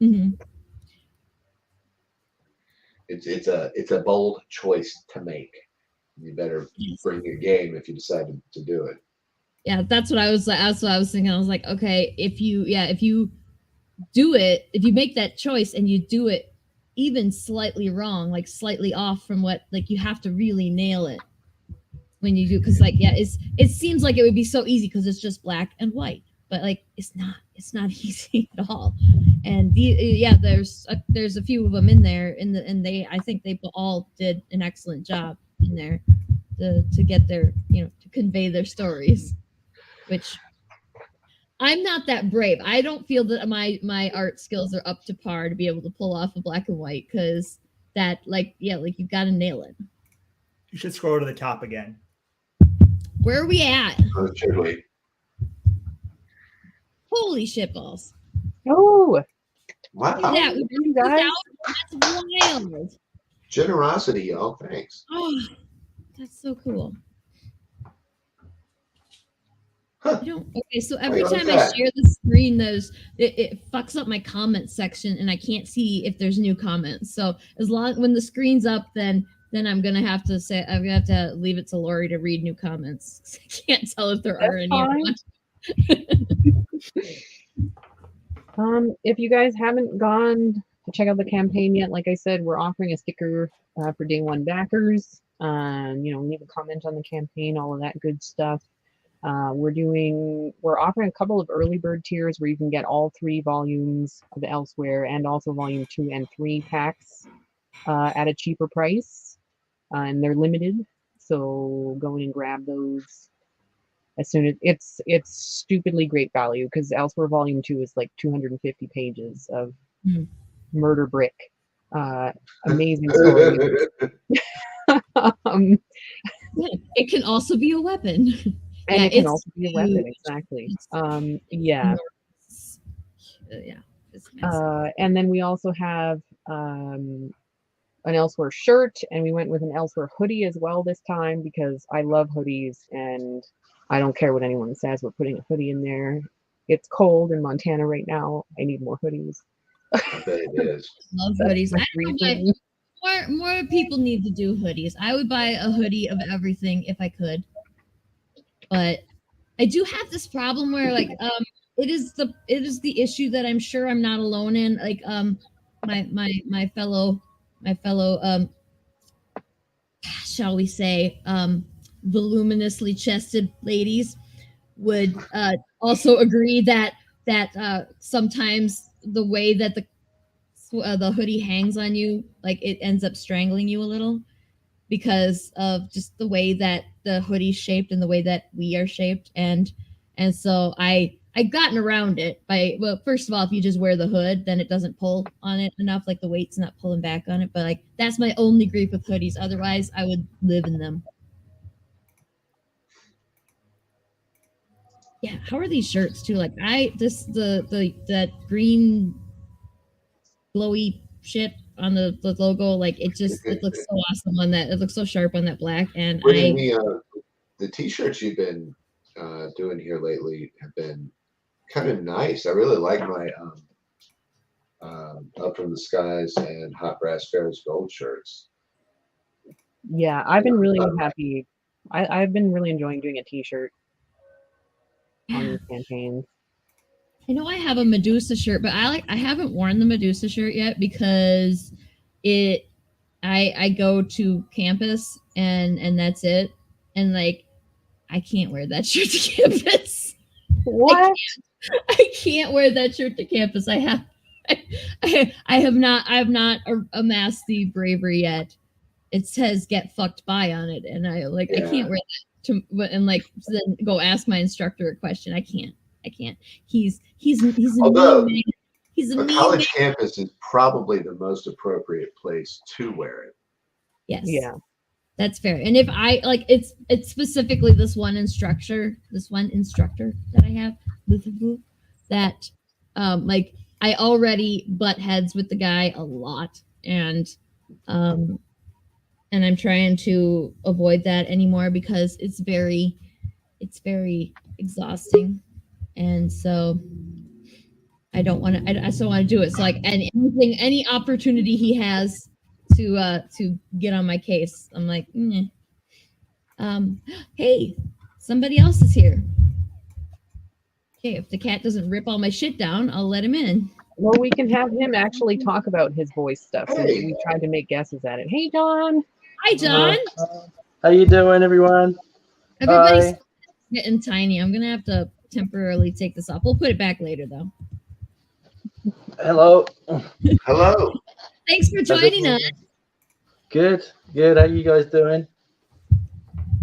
Mm-hmm. It's a bold choice to make. You better bring your game if you decide to do it. Yeah, that's what I was thinking. I was like, okay, if you do it, if you make that choice and you do it even slightly wrong, like slightly off from what, like, you have to really nail it when you do, because, like, yeah, it seems like it would be so easy because it's just black and white, but, like, it's not easy at all. And there's a few of them in there, and I think they all did an excellent job in there to get their, to convey their stories, which I'm not that brave. I don't feel that my art skills are up to par to be able to pull off a black and white, because that, like, you've got to nail it. You should scroll to the top again. Where are we at? Oh, truly. Holy shit balls. Oh, Wow. That, you guys. That's wild. Generosity, y'all. Thanks. Oh, that's so cool. Huh. Okay, so every time I share the screen, it fucks up my comment section, and I can't see if there's new comments. So when the screen's up, then I'm gonna have to leave it to Lori to read new comments. I can't tell if there are any. If you guys haven't gone to check out the campaign yet, like I said, we're offering a sticker for day one backers. Leave a comment on the campaign, all of that good stuff. We're offering a couple of early bird tiers where you can get all 3 volumes of Elsewhere and also volume 2 and 3 packs at a cheaper price, and they're limited, so go in and grab those as soon as it's stupidly great value, because Elsewhere volume 2 is like 250 pages of murder brick, amazing story. It can also be a weapon. And it can also be a weapon, exactly. Yeah. And then we also have an Elsewhere shirt, and we went with an Elsewhere hoodie as well this time, because I love hoodies, and I don't care what anyone says. We're putting a hoodie in there. It's cold in Montana right now. I need more hoodies. I bet it is. Love hoodies. More people need to do hoodies. I would buy a hoodie of everything if I could. But I do have this problem where, like, it is the issue that I'm sure I'm not alone in. Like, my fellow shall we say, voluminously chested ladies would also agree that sometimes the way that the hoodie hangs on you, like, it ends up strangling you a little, because of just the way that the hoodie's shaped and the way that we are shaped. And so I've gotten around it by, well, first of all, if you just wear the hood, then it doesn't pull on it enough, like the weight's not pulling back on it. But, like, that's my only grief with hoodies. Otherwise, I would live in them. Yeah, how are these shirts too? Like, that green glowy shit on the logo, like, it looks so awesome on that. It looks so sharp on that black. And the t-shirts you've been doing here lately have been kind of nice. I really like my Up From the Skies and Hot Brass Ferris Gold shirts. Yeah, I've been really happy. I've been really enjoying doing a t-shirt on these campaigns. I know I have a Medusa shirt, but I haven't worn the Medusa shirt yet, because I go to campus and that's it. And, like, I can't wear that shirt to campus. What? I can't wear that shirt to campus. I have not amassed the bravery yet. It says "get fucked by" on it, and I can't wear that to and then go ask my instructor a question. I can't. He's a Although, mean man. He's a mean college man. campus is probably the most appropriate place to wear it. Yes. Yeah. That's fair. And if I it's specifically this one instructor that I have that I already butt heads with the guy a lot, and I'm trying to avoid that anymore because it's very exhausting, and so I don't want to. I still want to do it. So any opportunity he has to get on my case, I'm like, hey, somebody else is here. Okay, if the cat doesn't rip all my shit down, I'll let him in. Well, we can have him actually talk about his voice stuff. So we tried to make guesses at it. Hey, John. Hi, John. How you doing, everyone? Everybody's getting tiny. I'm gonna have to temporarily take this off. We'll put it back later, though. Hello. Hello. Thanks for joining us. Good. How you guys doing?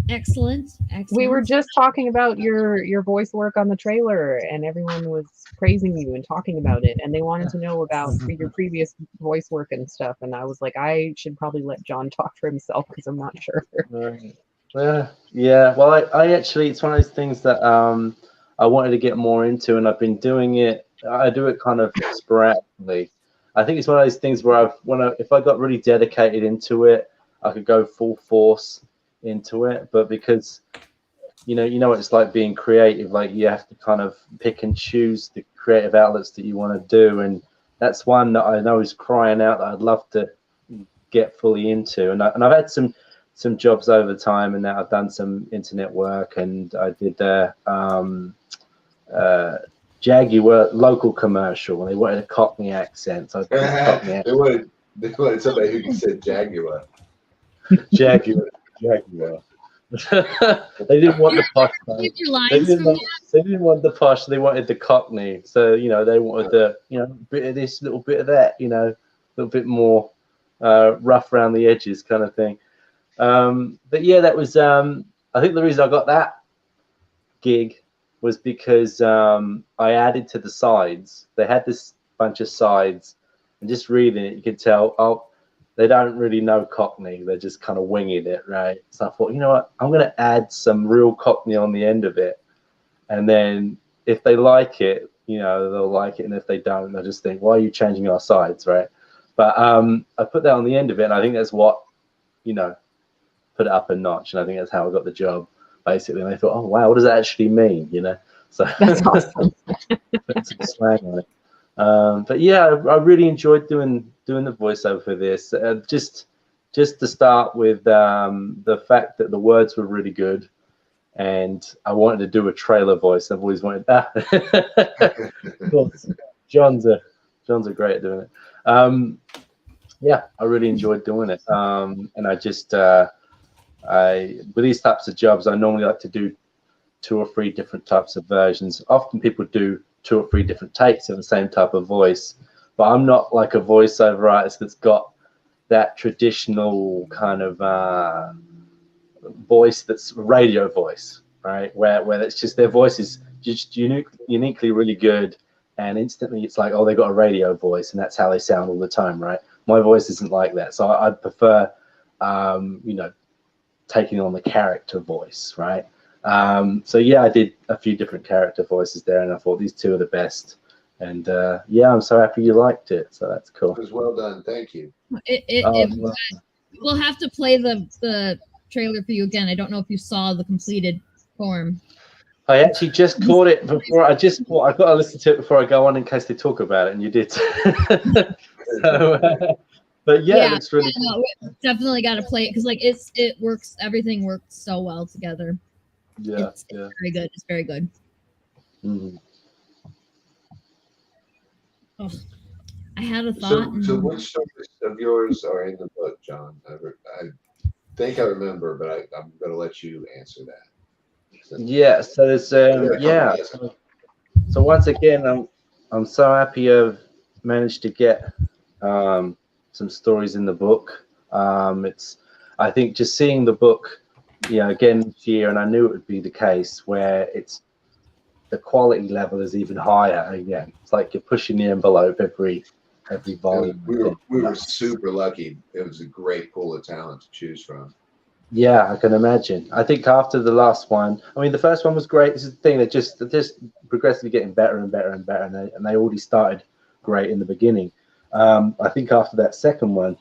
Excellent. We were just talking about your voice work on the trailer, and everyone was praising you and talking about it, and they wanted to know about your previous voice work and stuff. And I was like, I should probably let John talk for himself because I'm not sure. Yeah. Well, I actually, it's one of those things that I wanted to get more into, and I've been doing it. I do it kind of sporadically. I think it's one of those things where if I got really dedicated into it, I could go full force into it. But because you know what it's like being creative, like you have to kind of pick and choose the creative outlets that you want to do, and that's one that I know is crying out that I'd love to get fully into. And I've had some jobs over time, and now I've done some internet work, and I did Jaguar local commercial, and they wanted a Cockney accent. So I did a Cockney accent. They wanted somebody who said Jaguar. Jaguar. They didn't want the posh. They didn't want the posh. They wanted the Cockney. So they wanted the bit of this, little bit of that. A little bit more rough around the edges, kind of thing. But yeah, that was. I think the reason I got that gig was because I added to the sides. They had this bunch of sides, and just reading it, you could tell, they don't really know Cockney. They're just kind of winging it, right? So I thought, you know what? I'm going to add some real Cockney on the end of it. And then if they like it, they'll like it. And if they don't, they'll just think, why are you changing our sides, right? But I put that on the end of it, and I think that's what, put it up a notch. And I think that's how I got the job, basically. And they thought, oh, wow, what does that actually mean, So That's awesome. put some slang on it. But yeah, I really enjoyed doing the voiceover for this. Just to start with, the fact that the words were really good, and I wanted to do a trailer voice. I've always wanted that. Of course, John's a great at doing it. Yeah, I really enjoyed doing it. And I just with these types of jobs, I normally like to do 2 or 3 different types of versions. Often people do 2 or 3 different takes of the same type of voice, but I'm not like a voiceover artist that's got that traditional kind of voice that's radio voice, right? Where it's just their voice is just uniquely really good, and instantly it's like, oh, they got a radio voice, and that's how they sound all the time, right? My voice isn't like that, so I prefer, taking on the character voice, right? So yeah, I did a few different character voices there, and I thought these 2 are the best. And yeah, I'm so happy you liked it. So that's cool. It was well done. Thank you. We'll have to play the trailer for you again. I don't know if you saw the completed form. I actually just caught it before. I got to listen to it before I go on in case they talk about it, and you did. So, but yeah, it's really definitely got to play it because it works. Everything works so well together. Yeah, it's very good. It's very good. Mm-hmm. Oh, I had a thought. So which stories of yours are in the book, John? I think I remember, but I'm going to let you answer that. Yeah, so there's yeah. So once again, I'm so happy I've managed to get some stories in the book. I think just seeing the book, again this year, and I knew it would be the case, where the quality level is even higher. Again, it's like you're pushing the envelope every volume. We were super lucky. It was a great pool of talent to choose from. Yeah, I can imagine. I think after the last one, I mean, the first one was great. This is the thing, they're just progressively getting better and better and better, and they already started great in the beginning. I think after that second one,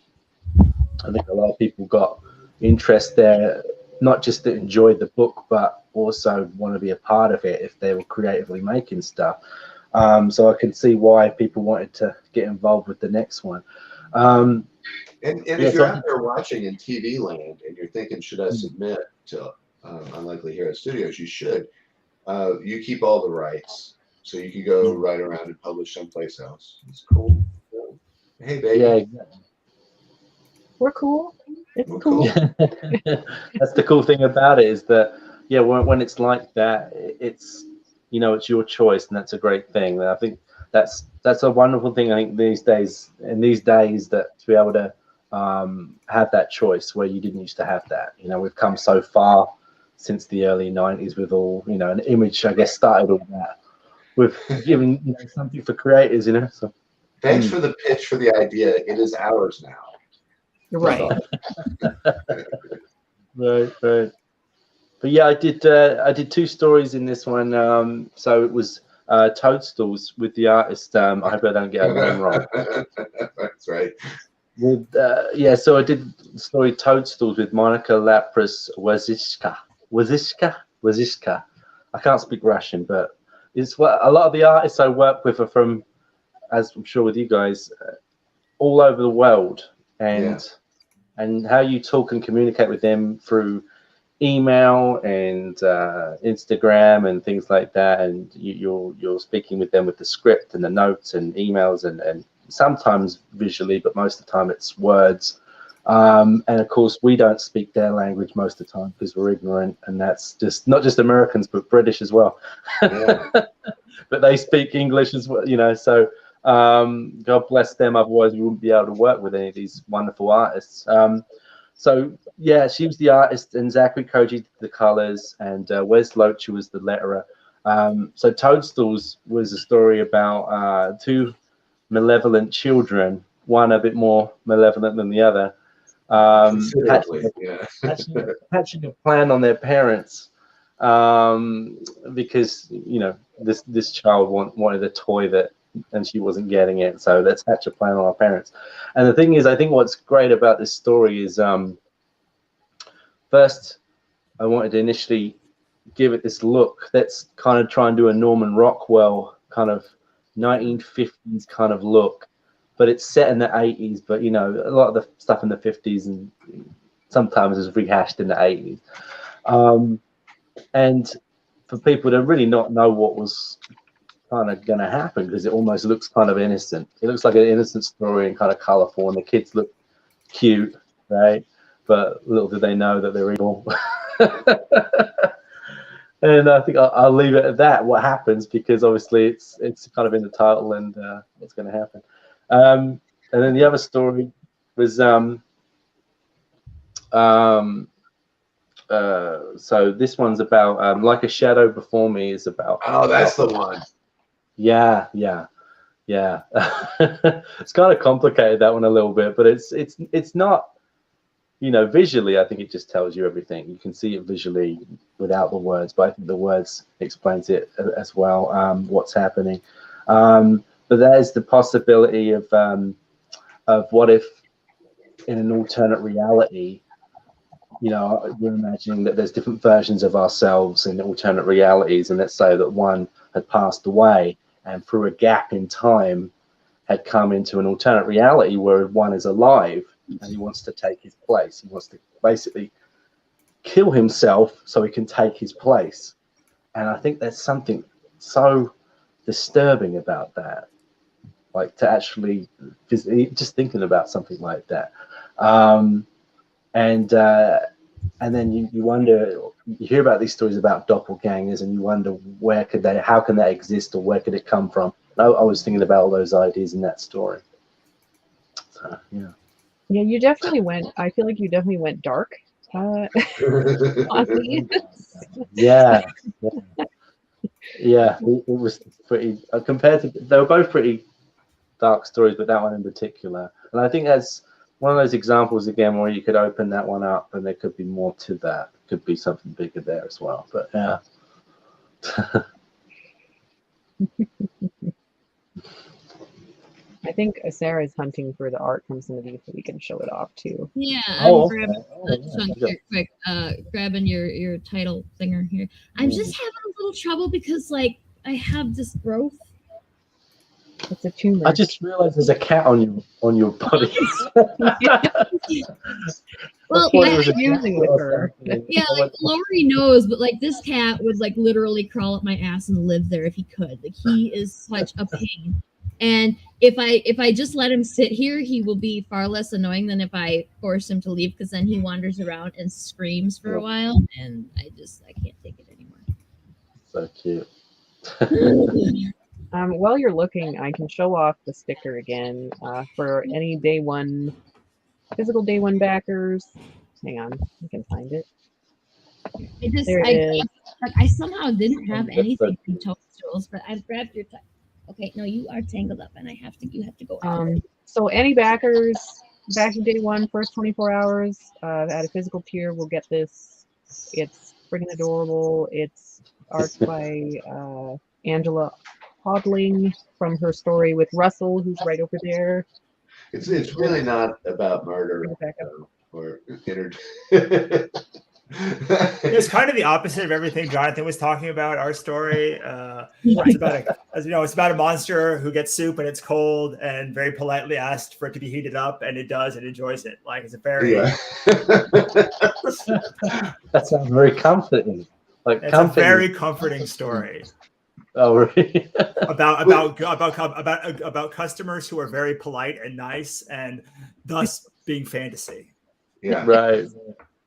I think a lot of people got interest there, not just to enjoy the book, but also want to be a part of it if they were creatively making stuff. So I can see why people wanted to get involved with the next one. And if you're out there watching in TV land and you're thinking, should I submit to Unlikely Hero Studios? You should. You keep all the rights, so you can go right around and publish someplace else. It's cool. Hey, baby. Yeah, exactly. We're cool. It's cool. That's the cool thing about it, is that when it's like that, it's it's your choice, and that's a great thing. And I think that's a wonderful thing. I think these days, that to be able to have that choice where you didn't used to have that. We've come so far since the early 90s with all, an Image, I guess, started all that. We've given something for creators, So thanks for the pitch for the idea. It is ours now. Right. Right. But yeah, I did 2 stories in this one. So it was Toadstools with the artist. I hope I don't get her name wrong. That's right. With so I did the story Toadstools with Monica Lapras Waziska. I can't speak Russian, but it's what a lot of the artists I work with are from, as I'm sure with you guys, all over the world, and how you talk and communicate with them through email and Instagram and things like that, and you're speaking with them with the script and the notes and emails and sometimes visually, but most of the time it's words. And of course, we don't speak their language most of the time because we're ignorant, and that's just not just Americans, but British as well. Yeah. But they speak English as well, So God bless them. Otherwise, we wouldn't be able to work with any of these wonderful artists. So yeah, she was the artist, and Zachary Koji did the colors, and Wes Loach was the letterer. So Toadstools was a story about 2 malevolent children, one a bit more malevolent than the other, hatching a plan on their parents, because this child wanted a toy and she wasn't getting it, so let's hatch a plan on our parents. And the thing is, I think what's great about this story is, first I wanted to initially give it this look that's kind of try and do a Norman Rockwell kind of 1950s kind of look, but it's set in the 80s, but a lot of the stuff in the 50s and sometimes is rehashed in the 80s, and for people to really not know what was kind of going to happen, because it almost looks kind of innocent. It looks like an innocent story and kind of colorful, and the kids look cute, right? But little do they know that they're evil. And I think I'll leave it at that, what happens, because obviously it's kind of in the title and what's going to happen. And then the other story was so this one's about Like a Shadow Before Me is about. Oh, that's the one. Yeah. It's kind of complicated, that one, a little bit, but it's not. Visually, I think it just tells you everything. You can see it visually without the words, but I think the words explains it as well, what's happening. But there's the possibility of what if in an alternate reality, we're imagining that there's different versions of ourselves in alternate realities, and let's say that one had passed away and through a gap in time had come into an alternate reality where one is alive, and he wants to take his place. He wants to basically kill himself so he can take his place. And I think there's something so disturbing about that, like to actually just thinking about something like that. And then you wonder, you hear about these stories about doppelgangers, and you wonder how can they exist, or where could it come from? I was thinking about all those ideas in that story. So, yeah. Yeah, you definitely went. I feel like you definitely went dark. On these. Yeah. Yeah, it was pretty. Compared to, they were both pretty dark stories, but that one in particular. And I think that's one of those examples again where you could open that one up, and there could be more to that. Could be something bigger there as well. But yeah. I think Sarah is hunting for the art from some of these so we can show it off too. Yeah, Oh, I'm okay. grabbing your title thinger here. I'm just having a little trouble because like I have this growth. It's a tumor. I just realized there's a cat on your body. Well, using with her. Yeah, like Lori knows, but like this cat would like literally crawl up my ass and live there if he could. Like he is such a pain. And if I just let him sit here, he will be far less annoying than if I force him to leave, because then he wanders around and screams for a while, and I can't take it anymore. So cute. While you're looking, I can show off the sticker again for any day one, physical day one backers. Hang on, I can find it. I somehow didn't have anything from Toadstools, but I've grabbed your. Okay, no, you are tangled up, and you have to go. So any backers backing day one, first 24 hours at a physical tier will get this. It's freaking adorable. It's art by Angela Hodling from her story with Russell, who's right over there. It's really not about murder or It's kind of the opposite of everything Jonathan was talking about. Our story, it's about a monster who gets soup and it's cold, and very politely asked for it to be heated up, and it does, and enjoys it. Like it's a very that sounds very comforting. Like it's a very comforting story. Oh, really? about customers who are very polite and nice, and thus being fantasy. Yeah. Right.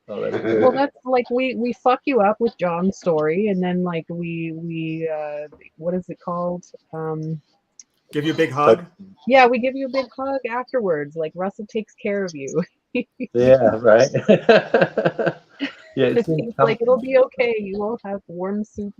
Well, that's like we fuck you up with John's story, and then like we what is it called? Give you a big hug. Yeah, we give you a big hug afterwards. Like Russell takes care of you. Yeah, right. Yeah, it's like it'll be okay. You will have warm soup.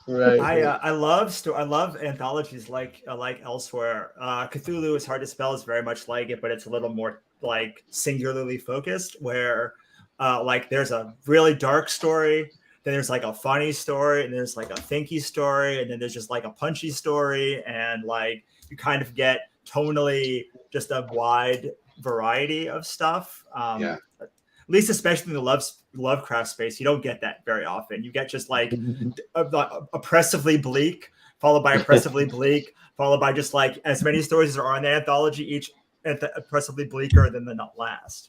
Right. I love anthologies like Elsewhere. Cthulhu is Hard to Spell is very much like it, but it's a little more like singularly focused, where like there's a really dark story, then there's like a funny story, and there's like a thinky story, and then there's just like a punchy story, and like you kind of get tonally just a wide variety of stuff. At least especially in the Lovecraft space, you don't get that very often. You get just like oppressively bleak, followed by oppressively bleak, followed by just like as many stories as are on the anthology, each oppressively bleaker than the not last.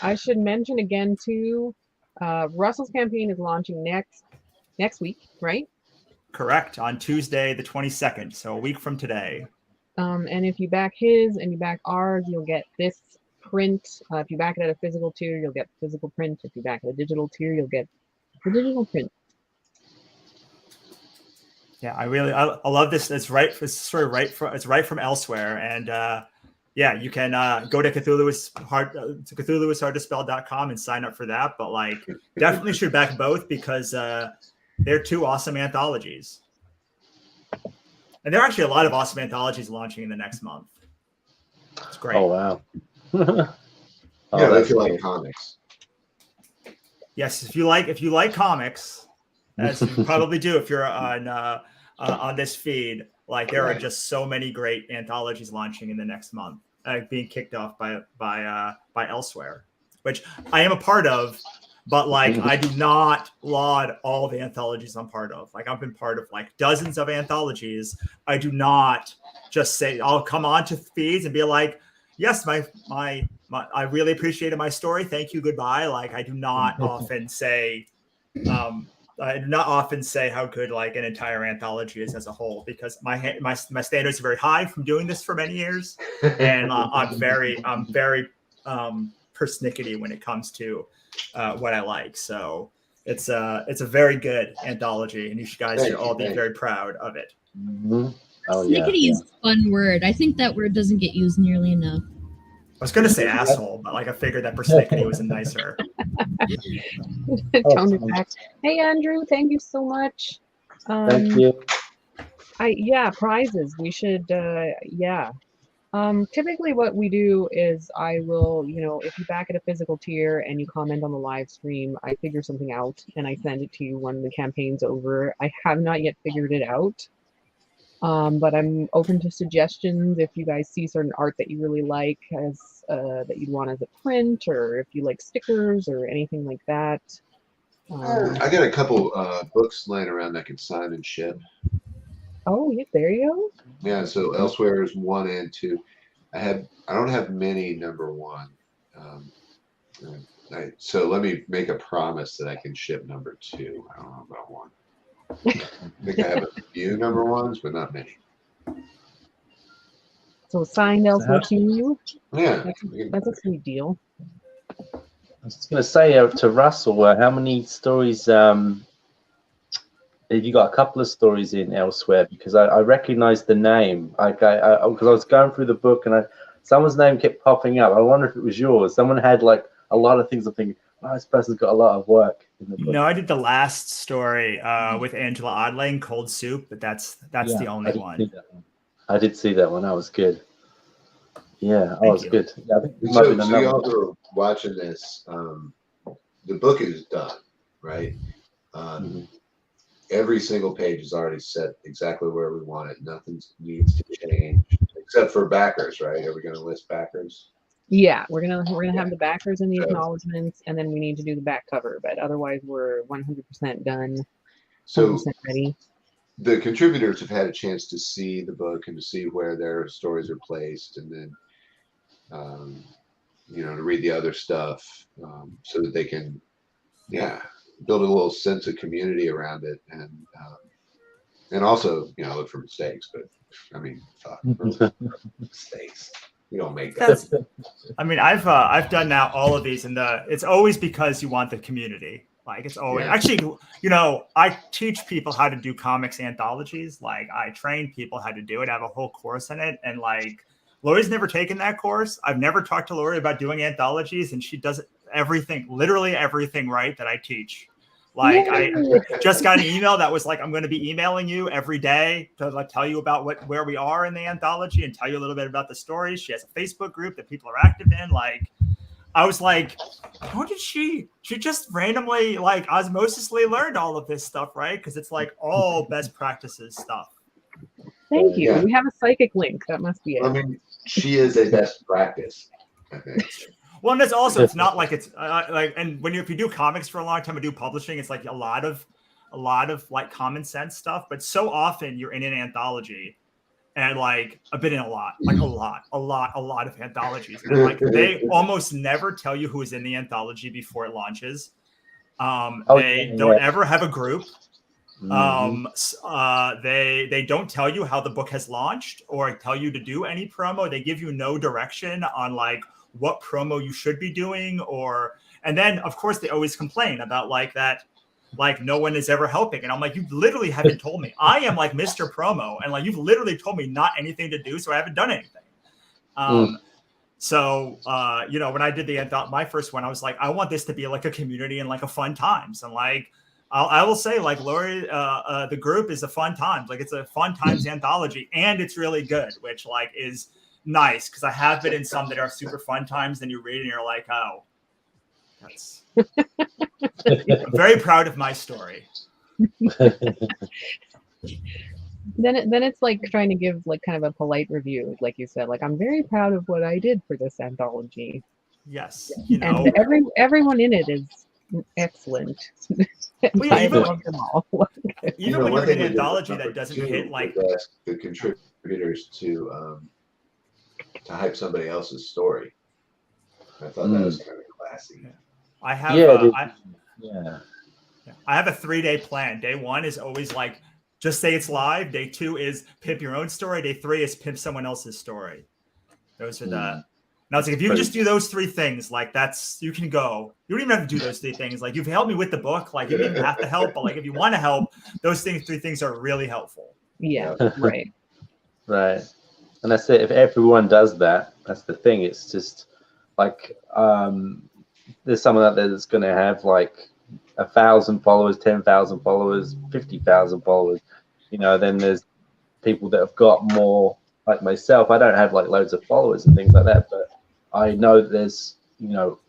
I should mention again too, Russell's campaign is launching next week, right? Correct, on Tuesday the 22nd, so a week from today. And if you back his and you back ours, you'll get this print. If you back it at a physical tier, you'll get physical print. If you back at a digital tier, you'll get the digital print. Yeah, I love this. It's right from Elsewhere, and yeah, you can go to cthulhuishardtospell.com and sign up for that. But like, definitely should back both, because they're two awesome anthologies, and there are actually a lot of awesome anthologies launching in the next month. It's great. Oh wow. Yeah, if you like comics. Yes, if you like comics, as you probably do if you're on this feed, like there are just so many great anthologies launching in the next month, being kicked off by Elsewhere, which I am a part of, but like I do not laud all the anthologies I'm part of. Like I've been part of like dozens of anthologies. I do not just say I'll come on to feeds and be like, yes, my I really appreciated my story. Thank you. Goodbye. Like I do not often say, how good like an entire anthology is as a whole, because my standards are very high from doing this for many years, and I'm very persnickety when it comes to what I like. So it's a very good anthology, and you guys should all be very proud of it. Mm-hmm. Oh, Persnickety is a fun word. I think that word doesn't get used nearly enough. I was going to say asshole, but like I figured that persnickety was a nicer. Tone it back. Hey, Andrew, thank you so much. Thank you. Prizes. We should, typically what we do is I will, if you back at a physical tier and you comment on the live stream, I figure something out and I send it to you when the campaign's over. I have not yet figured it out. But I'm open to suggestions if you guys see certain art that you really like as that you'd want as a print, or if you like stickers or anything like that. I got a couple books laying around that I can sign and ship. Oh, yeah, there you go. Yeah, so Elsewhere is 1 and 2. I don't have many number 1. So let me make a promise that I can ship number 2. I don't know about 1. I think I have a few number 1s, but not many. So signed Elsewhere to you? Yeah. That's a sweet deal. I was just going to say to Russell, how many stories have you got? A couple of stories in Elsewhere, because I recognized the name. Because I was going through the book and someone's name kept popping up. I wonder if it was yours. Someone had like a lot of things. I'm thinking, oh, this person's got a lot of work in the book. No, I did the last story with Angela Odling, Cold Soup, but that's the only one. I did see that one. That was good. Yeah, that was good. Yeah, I think so y'all who are watching this, the book is done, right? Every single page is already set exactly where we want it. Nothing needs to change except for backers, right? Are we going to list backers? Yeah, we're gonna have the backers and the acknowledgements, and then we need to do the back cover. But otherwise, we're 100% done. 100% So ready. The contributors have had a chance to see the book and to see where their stories are placed, and then to read the other stuff, so that they can build a little sense of community around it, and also look for mistakes. But I mean, mistakes. We don't make that. I mean, I've done now all of these, and it's always because you want the community. Like it's always actually, I teach people how to do comics anthologies. Like I train people how to do it. I have a whole course in it, and like Lori's never taken that course. I've never talked to Lori about doing anthologies, and she does everything, literally everything right that I teach. Like I just got an email that was like, I'm going to be emailing you every day to like tell you about where we are in the anthology and tell you a little bit about the stories. She has a Facebook group that people are active in. Like, I was like, how did she just randomly like osmosisly learned all of this stuff, right? Because it's like all best practices stuff. Thank you. We have a psychic link. That must be it. I mean, she is a best practice, I think. Well, and it's not like it's and if you do comics for a long time and do publishing, it's like a lot of like common sense stuff. But so often you're in an anthology, and like I've been in a lot of anthologies, and like they almost never tell you who is in the anthology before it launches. They don't ever have a group. They don't tell you how the book has launched or tell you to do any promo. They give you no direction on like what promo you should be doing, and then of course they always complain about like that, like no one is ever helping. And I'm like, you literally haven't told me. I am like Mr. Promo, and like you've literally told me not anything to do, so I haven't done anything. So when I did my first one, I was like, I want this to be like a community and like a fun times. And like I will say, like Lori, the group is a fun times. Like it's a fun times anthology, and it's really good, which like is nice because I have been in some that are super fun times. Then you read and you're like, oh, that's. I'm very proud of my story. Then it's like trying to give like kind of a polite review, like you said. Like I'm very proud of what I did for this anthology. Yes, and everyone in it is excellent. Even when you're in an anthology that doesn't hit like the contributors to hype somebody else's story. I thought that was kind of classy. I have I have a 3-day plan. Day 1 is always like just say it's live. Day 2 is pimp your own story. Day 3 is pimp someone else's story. Those are and I was like, if you just do those 3 things, like that's, you can go. You don't even have to do those 3 things. Like you've helped me with the book. Like you don't even have to help, but like if you want to help, those 3 things are really helpful. Yeah, right. Right. And that's it. If everyone does that, that's the thing. It's just like there's someone out there that's going to have like 1,000 followers, 10,000 followers, 50,000 followers. You know, then there's people that have got more, like myself. I don't have like loads of followers and things like that, but I know that there's, you know,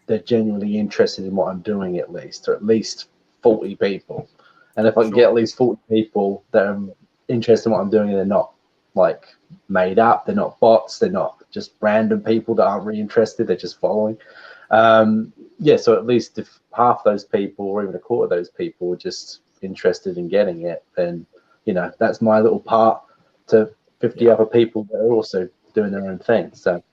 they're genuinely interested in what I'm doing at least, or at least 40 people. And if I can get at least 40 people that are interested in what I'm doing and they're not like made up, they're not bots, they're not just random people that aren't really interested, they're just following. Yeah, so at least if half those people or even a quarter of those people are just interested in getting it, then, you know, that's my little part to 50 other people that are also doing their own thing. So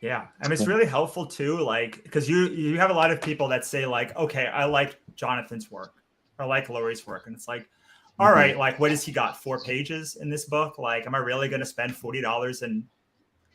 yeah, I mean, it's really helpful too, like, because you have a lot of people that say like, okay, I like Jonathan's work, or I like Lori's work, and it's like, all right, like, what has he got? 4 pages in this book? Like, am I really going to spend $40 in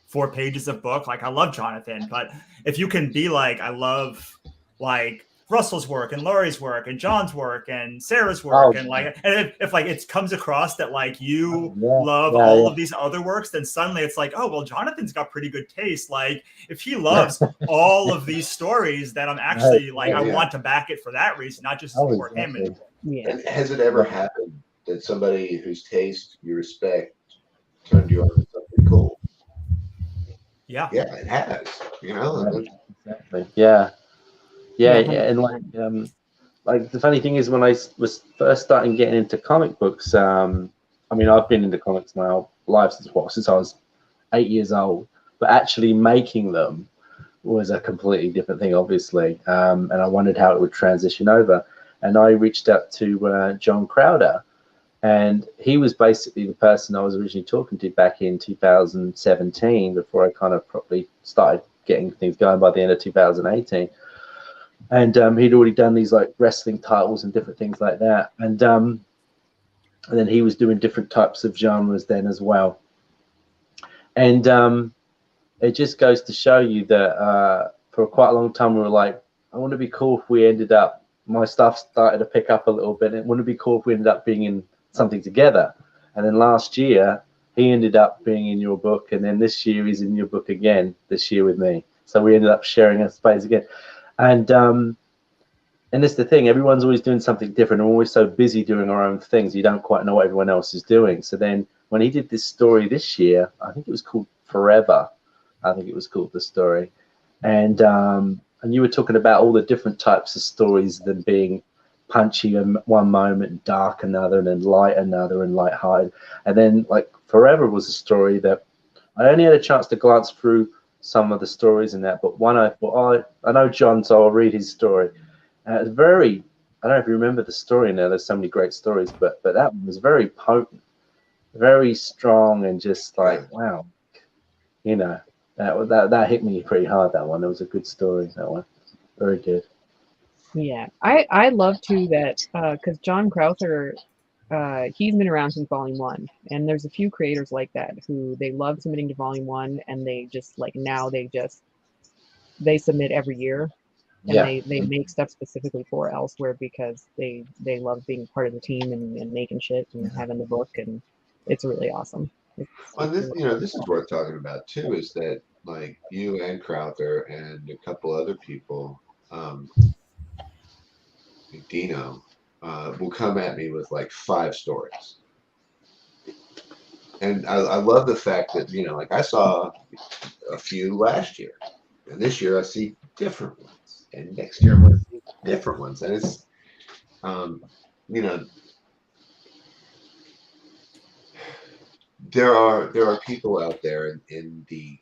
4 pages of book? Like, I love Jonathan, but if you can be like, I love like Russell's work and Lori's work and John's work and Sarah's work, and like, and if like it comes across that like you love all of these other works, then suddenly it's like, oh well, Jonathan's got pretty good taste. Like if he loves all of these stories, then I'm actually like, I want to back it for that reason, not just support him. And has it ever happened that somebody whose taste you respect turned you on to something cool? Yeah, it has. You know, exactly. Yeah, and like the funny thing is, when I was first starting getting into comic books, I mean, I've been into comics my whole life since I was 8 years old, but actually making them was a completely different thing, obviously, and I wondered how it would transition over. And I reached out to John Crowder, and he was basically the person I was originally talking to back in 2017, before I kind of properly started getting things going by the end of 2018. And he'd already done these like wrestling titles and different things like that. And then he was doing different types of genres then as well. And it just goes to show you that for quite a long time we were like, I want to be cool if we ended up, my stuff started to pick up a little bit. It wouldn't be cool if we ended up being in something together. And then last year he ended up being in your book, and then this year he's in your book again this year with me. So we ended up sharing a space again. And that's the thing, everyone's always doing something different. We're always so busy doing our own things, you don't quite know what everyone else is doing. So then when he did this story this year, I think it was called Forever. I think it was called the story. And you were talking about all the different types of stories, them being punchy in one moment, dark another, and then light another, and light-hearted. And then like Forever was a story that I only had a chance to glance through some of the stories in that, but one I thought, I know John, so I'll read his story. It's very, I don't know if you remember the story now, there's so many great stories, but that one was very potent, very strong, and just like, wow, you know, that hit me pretty hard, that one. It was a good story, that one. Very good. Yeah, I love too that because John Crowther, he's been around since Volume 1, and there's a few creators like that who they love submitting to Volume 1, and they just like now they submit every year, and they make stuff specifically for elsewhere because they love being part of the team and making shit and having the book, and it's really awesome. Well, this, you know, this is worth talking about too, is that like you and Crowther and a couple other people, Dino, will come at me with like 5 stories. And I love the fact that, you know, like I saw a few last year, and this year I see different ones, and next year I'm going to see different ones. And it's, you know, there are people out there in the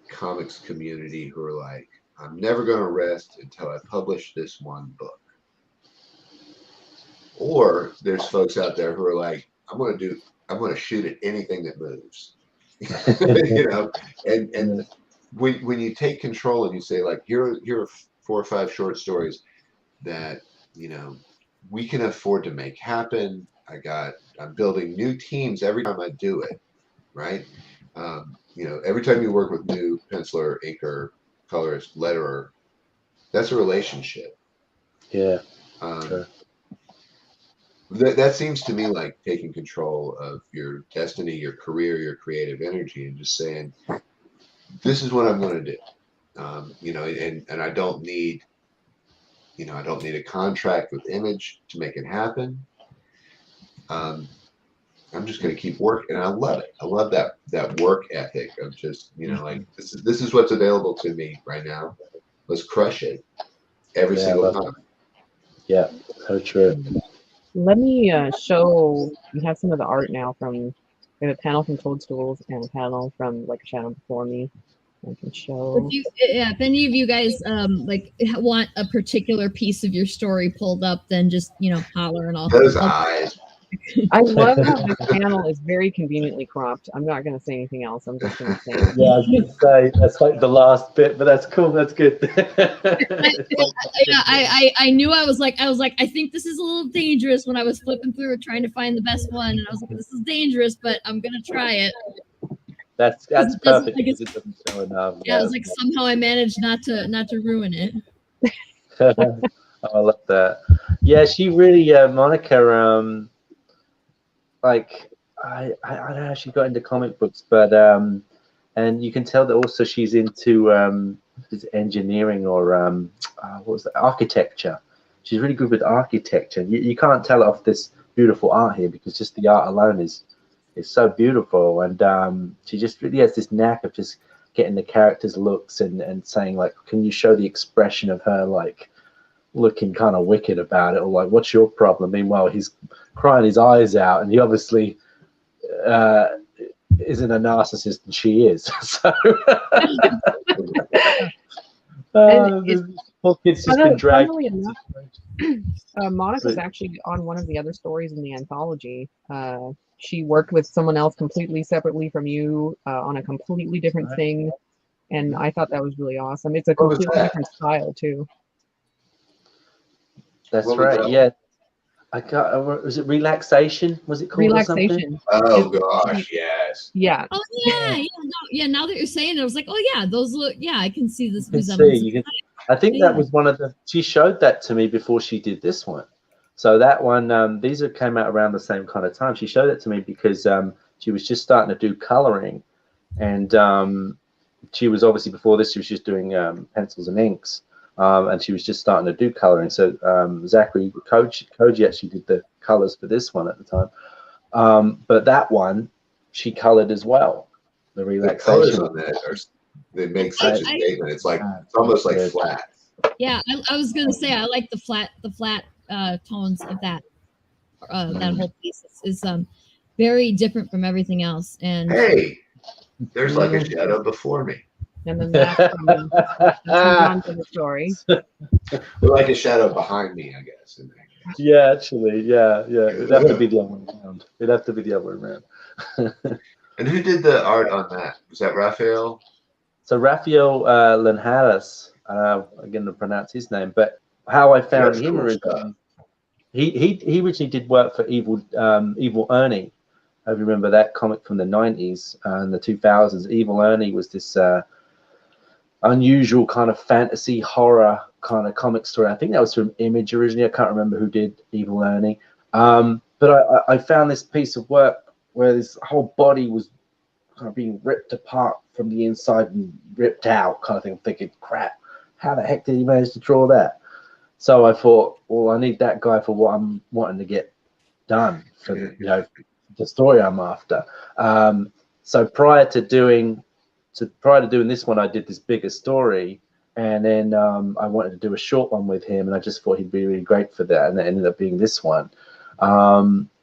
comics community who are like, I'm never going to rest until I publish this one book. Or there's folks out there who are like, I'm going to shoot at anything that moves. You know, and when you take control and you say like, here are 4 or 5 short stories that, you know, we can afford to make happen. I'm building new teams every time I do it, right? you know, every time you work with new penciler, inker, colorist, letterer, that's a relationship. Yeah. Sure. That seems to me like taking control of your destiny, your career, your creative energy, and just saying, this is what I'm going to do. You know, and I don't need, you know, I don't need a contract with Image to make it happen. I'm just going to keep working, and I love it. I love that work ethic of just, you know, like this is what's available to me right now. Let's crush it every single time. Yeah, so true. Let me show. We have some of the art now from. We have a panel from Toadstools and a panel from Like a Shadow Before Me. I can show. If any of you guys like want a particular piece of your story pulled up, then just, you know, holler and I'll. Those eyes. I love how this panel is very conveniently cropped. I'm not going to say anything else. I'm just going to say. Yeah, I was going to say that's like the last bit, but that's cool. That's good. I knew I was like I think this is a little dangerous when I was flipping through it trying to find the best one, and I was like, this is dangerous, but I'm gonna try it. That's perfect. Because it doesn't show enough. Yeah, I was like, somehow I managed not to ruin it. I love that. Yeah, she really Monica. Like I don't know how she got into comic books, but and you can tell that also she's into engineering or what was that, architecture. She's really good with architecture. You can't tell it off this beautiful art here because just the art alone is so beautiful, and she just really has this knack of just getting the characters' looks and saying like, can you show the expression of her like looking kind of wicked about it, or like, what's your problem? Meanwhile, he's crying his eyes out, and he obviously isn't a narcissist, and she is. So poor kid's just been dragged. Monica's actually on one of the other stories in the anthology. She worked with someone else completely separately from you on a completely different thing, and I thought that was really awesome. It's a completely different style too. That's right. Yeah, I got. Was it Relaxation? Was it called? Relaxation? Oh gosh, yes. Yeah. Oh yeah. Now that you're saying it, I was like, oh yeah, those look. Yeah, I can see this. I think that was one of the. She showed that to me before she did this one. So that one, these came out around the same kind of time. She showed it to me because she was just starting to do coloring, and she was obviously before this she was just doing pencils and inks. And she was just starting to do coloring. So Zachary Koji actually did the colors for this one at the time. But that one, she colored as well. The Relaxation. The colors on that they make such a statement. It's like it's almost like flat. Yeah, I was gonna say I like the flat tones of that that whole piece. Is very different from everything else. And hey, there's like a shadow before me. And then that's on to the story. Like a shadow behind me, I guess. Yeah, actually, yeah. It'd have to be the other way around. And who did the art on that? Was that Raphael? So Raphael Lanhalis, again to pronounce his name, but how I found him originally, he originally did work for Evil Ernie. I remember that comic from the 90s and the 2000s. Evil Ernie was this unusual kind of fantasy horror kind of comic story. I think that was from Image originally. I can't remember who did Evil Ernie. But I found this piece of work where this whole body was kind of being ripped apart from the inside and ripped out kind of thing. I'm thinking, crap, how the heck did he manage to draw that? So I thought, well, I need that guy for what I'm wanting to get done for the story I'm after. So prior to doing this one, I did this bigger story, and then I wanted to do a short one with him, and I just thought he'd be really great for that, and it ended up being this one.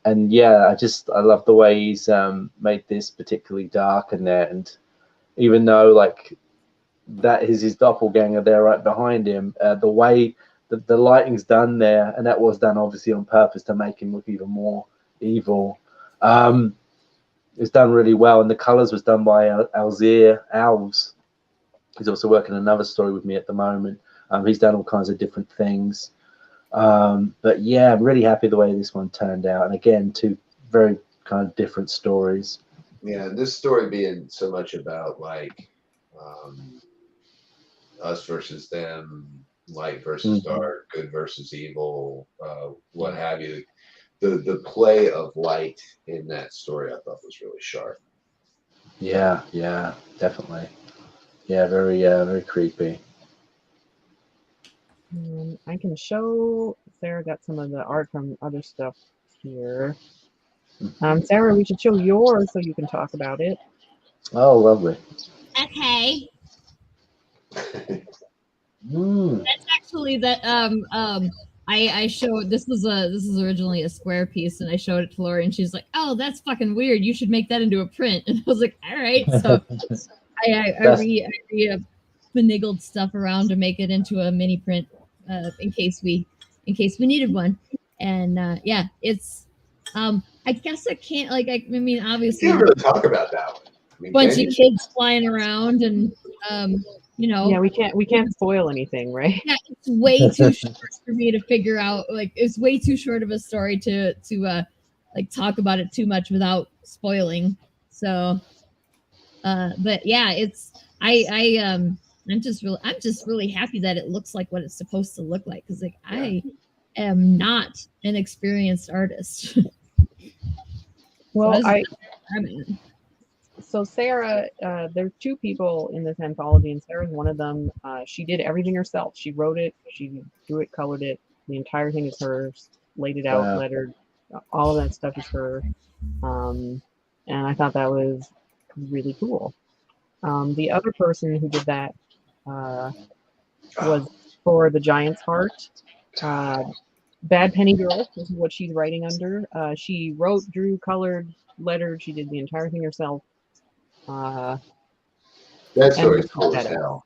And yeah, I love the way he's made this particularly dark and that, and even though like that is his doppelganger there right behind him, the way the lighting's done there, and that was done obviously on purpose to make him look even more evil. It's done really well, and the colors was done by Alzir Alves. He's also working another story with me at the moment. He's done all kinds of different things. But yeah, I'm really happy the way this one turned out. And again, two very kind of different stories. Yeah, this story being so much about like us versus them, light versus dark, good versus evil, what have you. The play of light in that story I thought was really sharp. Yeah, yeah, definitely. Yeah, very creepy. I can show Sarah got some of the art from other stuff here. Sarah, we should show yours so you can talk about it. Oh, lovely. Okay. That's actually that I showed this is originally a square piece and I showed it to Lori and she's like, oh, that's fucking weird. You should make that into a print. And I was like, all right. So I finagled stuff around to make it into a mini print in case we needed one. And yeah, it's I guess I can't I mean obviously You can't really talk about that one. I mean, bunch of kids flying around and you know. Yeah, we can't spoil anything, right? Yeah, it's way too short for me to figure out. Like, it's way too short of a story to like talk about it too much without spoiling. So, but yeah, it's I'm just really happy that it looks like what it's supposed to look like because like I am not an experienced artist. Well, so So Sarah, there are two people in this anthology, and Sarah's one of them. She did everything herself. She wrote it, she drew it, colored it. The entire thing is hers. Laid it out, lettered. All of that stuff is her. And I thought that was really cool. The other person who did that was for the Giant's Heart. Bad Penny Girl is what she's writing under. She wrote, drew, colored, lettered. She did the entire thing herself. That story is cool as hell.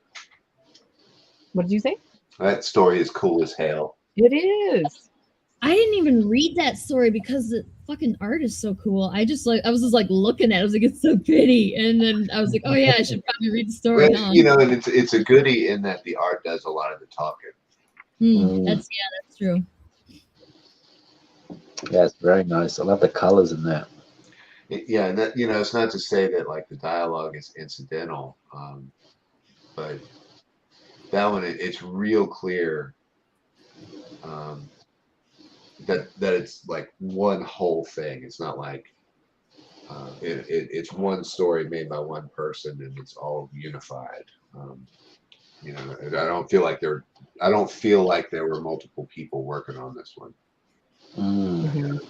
What did you say? That story is cool as hell. It is. I didn't even read that story because the fucking art is so cool. I was just looking at it. I was like, it's so pretty. And then I was like, oh yeah, I should probably read the story. Well, you know, and it's a goodie in that the art does a lot of the talking. That's true. Yeah, it's very nice. I love the colors in that. Yeah, and that, you know, it's not to say that like the dialogue is incidental, but that one it's real clear that it's like one whole thing. It's not like it's one story made by one person and it's all unified. You know, I don't feel like there were multiple people working on this one.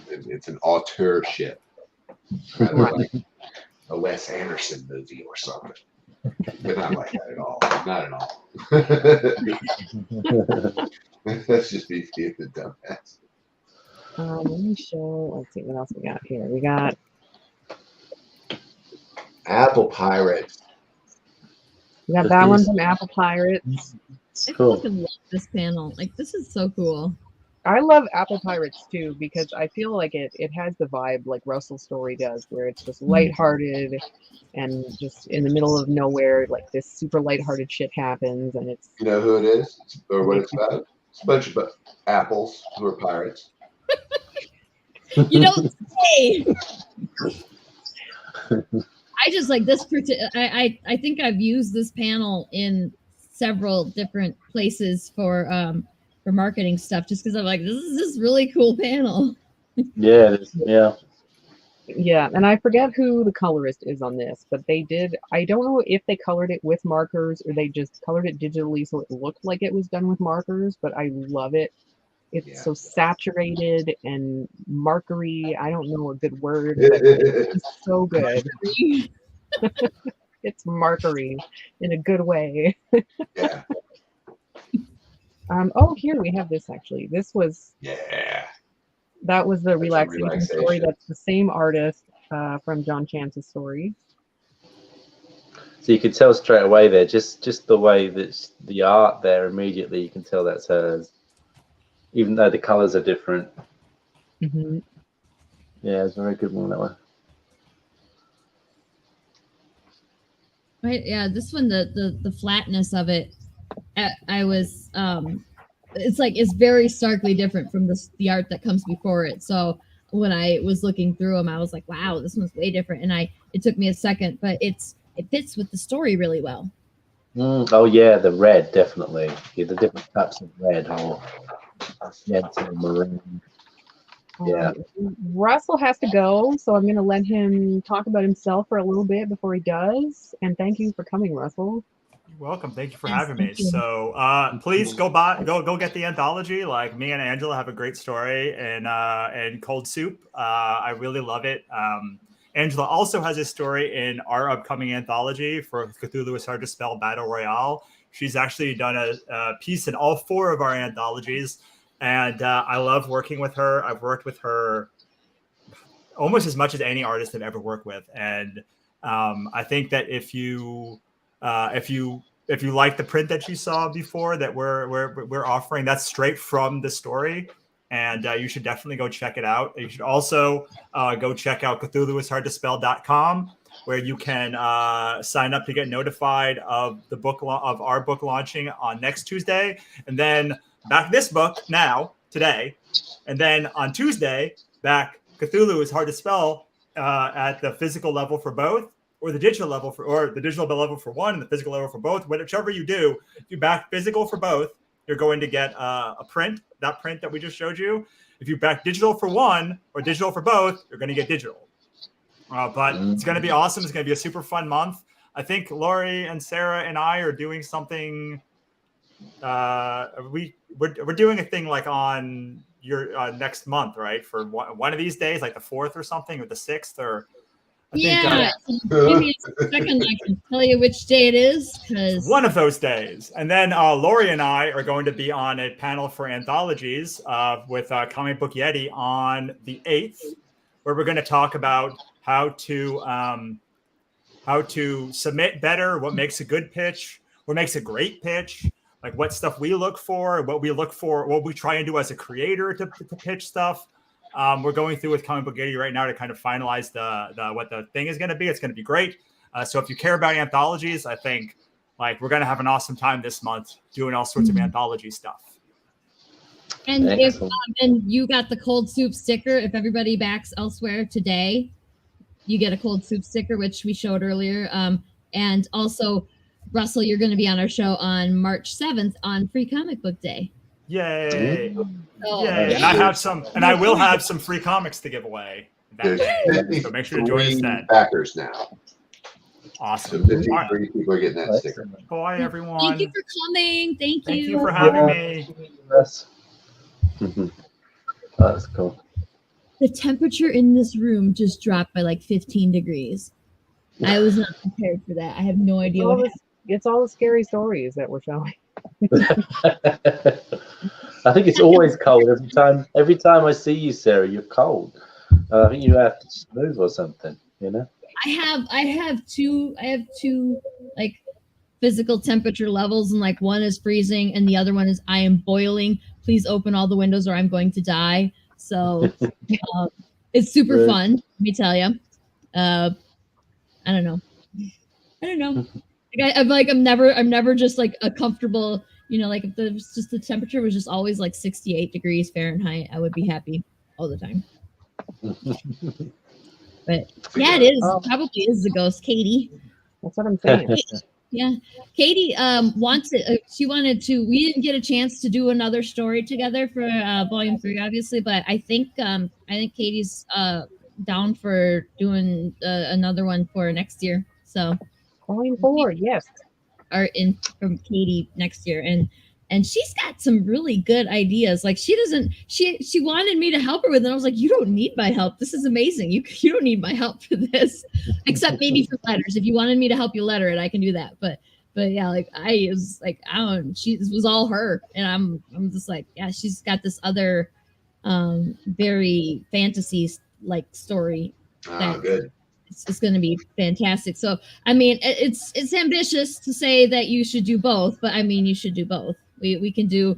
It's an authorship. Like a Wes Anderson movie or something, but not like that at all. Not at all. Let's just be the dumbass. Let me show. Let's see what else we got here. We got Apple Pirates. We got that one from Apple Pirates. Cool. I fucking love this panel. Like, this is so cool. I love Apple Pirates too because I feel like it has the vibe like Russell's story does, where it's just lighthearted and just in the middle of nowhere, like this super lighthearted shit happens, and it's. You know who it is or what it's about? It's a bunch of apples who are pirates. You don't say. I just like this. I think I've used this panel in several different places for marketing stuff, just because I'm like, this is this really cool panel. Yeah, it is. Yeah. Yeah, and I forget who the colorist is on this, but they did. I don't know if they colored it with markers or they just colored it digitally so it looked like it was done with markers. But I love it. It's so saturated and markery. I don't know a good word. But it's so good. It's markery in a good way. Yeah. Oh, here we have this actually. This was that was the relaxation story. That's the same artist from John Chance's story. So you could tell straight away there, just the way that the art there immediately, you can tell that's hers, even though the colors are different. Mm-hmm. Yeah, it's a very good one, that one. Right, yeah, this one, the flatness of it, I was it's like it's very starkly different from the art that comes before it. So when I was looking through them. I was like, wow, this one's way different. And it took me a second, but it fits with the story really well. Oh yeah, the red, definitely. Yeah, the different types of red, or red to maroon. Yeah. Russell has to go, so I'm going to let him talk about himself for a little bit before he does. And thank you for coming, Russell. You're welcome. Thank you for Yes, having me. thank you. So please go get the anthology. Like, me and Angela have a great story in Cold Soup. I really love it. Angela also has a story in our upcoming anthology for Cthulhu is Hard to Spell Battle Royale. She's actually done a piece in all 4 of our anthologies. And I love working with her. I've worked with her almost as much as any artist I've ever worked with. And I think that if you like the print that you saw before that we're offering, that's straight from the story. And you should definitely go check it out. You should also go check out CthulhuIsHardToSpell.com, where you can sign up to get notified of the book of our book launching on next Tuesday, and then back this book today, and then on Tuesday back Cthulhu is Hard to Spell at the physical level for both, or the digital level or the digital level for one, and the physical level for both. Whichever you do, if you back physical for both, you're going to get a print, that print that we just showed you. If you back digital for one or digital for both, you're going to get digital. But it's going to be awesome. It's going to be a super fun month. I think Lori and Sarah and I are doing something. We're doing a thing like on your next month, right? For one of these days, like the 4th or something, or the 6th, or I think, give me a second. I can tell you which day it is, because one of those days. And then Lori and I are going to be on a panel for anthologies with Comic Book Yeti on the 8th, where we're going to talk about how to submit better, what makes a good pitch, what makes a great pitch, like what stuff we look for, what we try and do as a creator to pitch stuff. We're going through with Comic Book Yeti right now to kind of finalize the what the thing is going to be. It's going to be great. So if you care about anthologies, I think like we're going to have an awesome time this month doing all sorts of anthology stuff. And and you got the Cold Soup sticker. If everybody backs elsewhere today, you get a Cold Soup sticker, which we showed earlier. And also, Russell, you're going to be on our show on March 7th on Free Comic Book Day. Yay! Oh, yay! And I will have some free comics to give away that day. So make sure to join us then. Backers now. Awesome. So 53 people are getting that sticker. Bye, everyone. Thank you for coming. Thank you. Thank you for having me. That's cool. The temperature in this room just dropped by like 15 degrees. I was not prepared for that. I have no idea what happened. It's all the scary stories that we're showing. I think it's always cold every time I see you, Sarah. You're cold. I think you have to move or something. You know. I have two like physical temperature levels, and like one is freezing and the other one is I am boiling. Please open all the windows or I'm going to die. So it's super fun. Let me tell you. I don't know. I'm never just like a comfortable, like if the temperature was just always like 68 degrees Fahrenheit, I would be happy all the time. But yeah, it is. Probably is the ghost, Katie. That's what I'm saying. Yeah, Katie wants it. She wanted to. We didn't get a chance to do another story together for volume 3, obviously, but I think Katie's down for doing another one for next year. So volume 4, yes, are in from Katie next year, and she's got some really good ideas. Like she wanted me to help her with it. And I was like, you don't need my help. This is amazing. You don't need my help for this, except maybe for letters. If you wanted me to help you letter it, I can do that. But yeah, like I was like, I don't. This was all her, and I'm just like, yeah, she's got this other, very fantasy like story. Good. It's going to be fantastic. So I mean, it's ambitious to say that you should do both, but I mean, you should do both. We can do.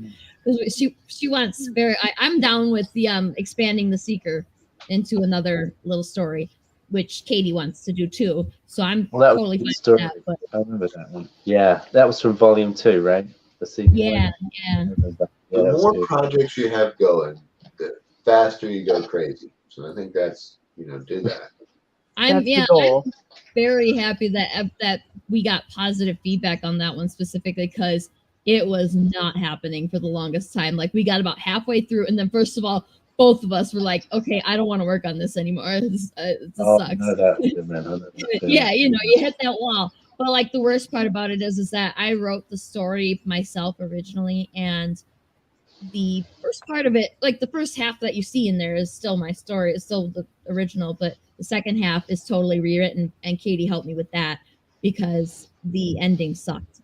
She wants I'm down with the expanding the Seeker into another little story, which Katie wants to do too. So I'm totally fine with that. But I remember that one. Yeah, that was from volume 2, right? The Seeker. Yeah. The more projects you have going, the faster you go crazy. So I think that's, do that. I'm the goal. I'm very happy that we got positive feedback on that one specifically, because it was not happening for the longest time. Like, we got about halfway through, and then first of all, both of us were like, okay, I don't want to work on this anymore. This sucks. Yeah, you hit that wall. But like, the worst part about it is that I wrote the story myself originally, and the first part of it, like the first half that you see in there, is still my story. It's still the original, but the second half is totally rewritten, and Katie helped me with that because the ending sucked.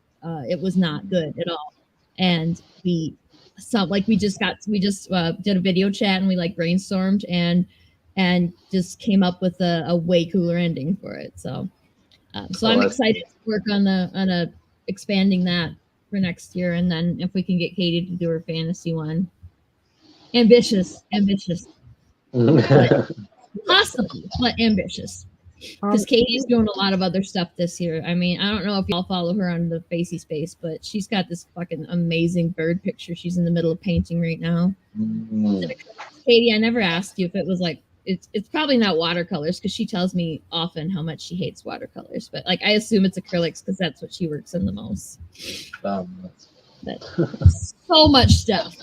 It was not good at all, and we just did a video chat, and we like brainstormed and just came up with a way cooler ending for it. So I'm excited to work on expanding that for next year, and then if we can get Katie to do her fantasy one. Ambitious. Possible, but ambitious. Because Katie's doing a lot of other stuff this year. I mean, I don't know if y'all follow her on the Facey Space, but she's got this fucking amazing bird picture she's in the middle of painting right now. Katie, I never asked you if it was like, it's probably not watercolors, because she tells me often how much she hates watercolors, but like, I assume it's acrylics because that's what she works in the most. But so much stuff.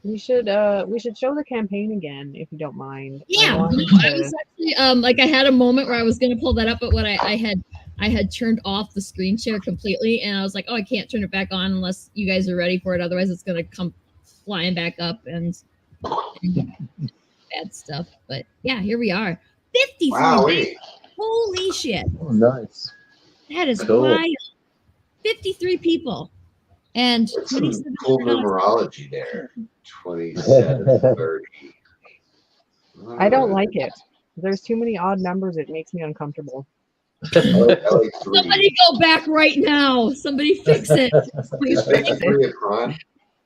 We should show the campaign again, if you don't mind. Yeah, I was actually I had a moment where I was gonna pull that up, but what I had turned off the screen share completely, and I was like, oh, I can't turn it back on unless you guys are ready for it, otherwise it's gonna come flying back up and bad stuff. But yeah, here we are. 53. Wow, Holy shit. Oh, nice. That is wild. 53 people. And some cool numerology there. 2730. I don't like it. There's too many odd numbers. It makes me uncomfortable. Somebody go back right now. Somebody fix it. Is 53 a crime?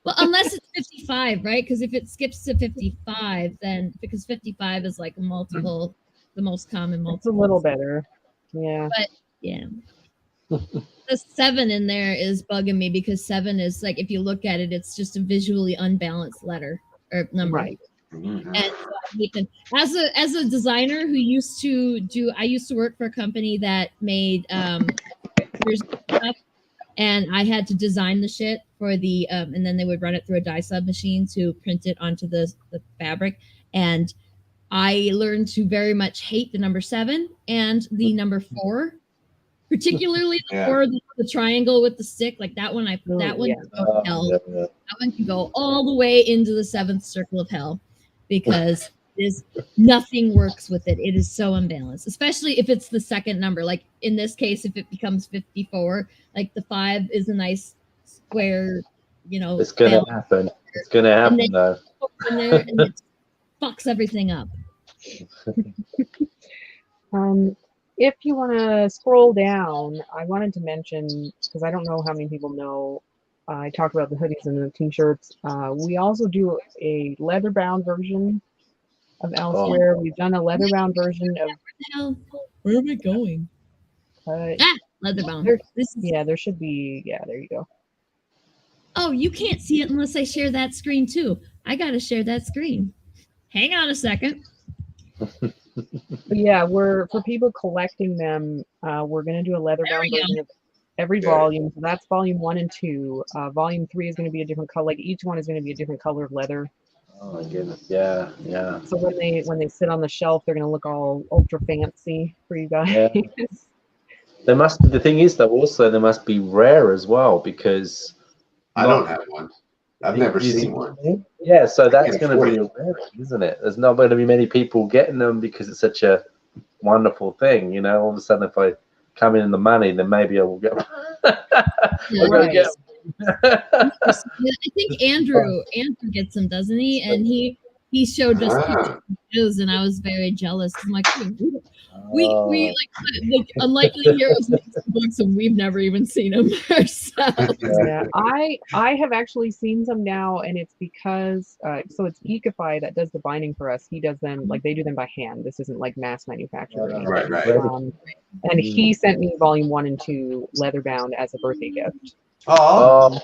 Well, unless it's 55, right? Because if it skips to 55, then because 55 is like multiple, the most common multiple. It's a little better. Yeah. But yeah. The 7 in there is bugging me, because 7 is like, if you look at it, it's just a visually unbalanced letter or number. Right. And as a designer who used to I used to work for a company that made stuff, and I had to design the shit for the and then they would run it through a dye sub machine to print it onto the fabric. And I learned to very much hate the number 7 and the number 4. Particularly the triangle with the stick, like that one. That one can go all the way into the 7th circle of hell, because nothing works with it. It is so unbalanced, especially if it's the second number. Like in this case, if it becomes 54, like the 5 is a nice square. It's gonna happen. It's gonna happen though. In there, and it fucks everything up. If you want to scroll down, I wanted to mention, because I don't know how many people know, I talked about the hoodies and the t-shirts. We also do a leather-bound version of Elsewhere. We've done a leather-bound version of... Where am I going? Leather-bound. There should be... Yeah, there you go. Oh, you can't see it unless I share that screen, too. I got to share that screen. Hang on a second. But yeah, for people collecting them, we're going to do a leather-bound version of every volume. So that's volume 1 and 2. Volume 3 is going to be a different color. Like each one is going to be a different color of leather. Oh my goodness! Yeah. So when they sit on the shelf, they're going to look all ultra fancy for you guys. Yeah. The thing is though, also they must be rare as well, because I don't have one. I've never seen one. Yeah, so that's going to be a rarity, isn't it? There's not going to be many people getting them because it's such a wonderful thing. All of a sudden, if I come in the money, then maybe I will get. I think Andrew gets them, doesn't he? And he showed us pictures, and I was very jealous. I'm like, we like unlikely heroes make some books, and we've never even seen them ourselves. Yeah, I have actually seen some now, and it's because so it's Ecify that does the binding for us. He does them they do them by hand. This isn't like mass manufactured. Right. And he sent me volume 1 and 2 leather bound as a birthday gift. Oh.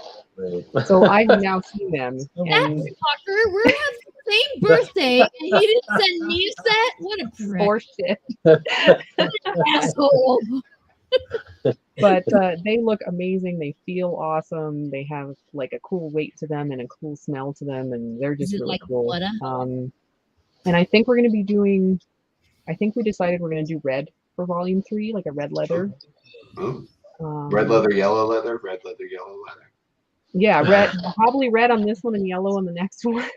So I've now seen them. That's Tucker. We're having same birthday, and he didn't send me a set. What a prick. Horseshit. Asshole. But they look amazing. They feel awesome. They have like a cool weight to them and a cool smell to them, and they're just Is it really like cool. butter? And I think we're going to be doing. I think we decided we're going to do red for volume 3, like a red leather. Red leather, yellow leather, red leather, yellow leather. Yeah, red. Probably red on this one and yellow on the next one,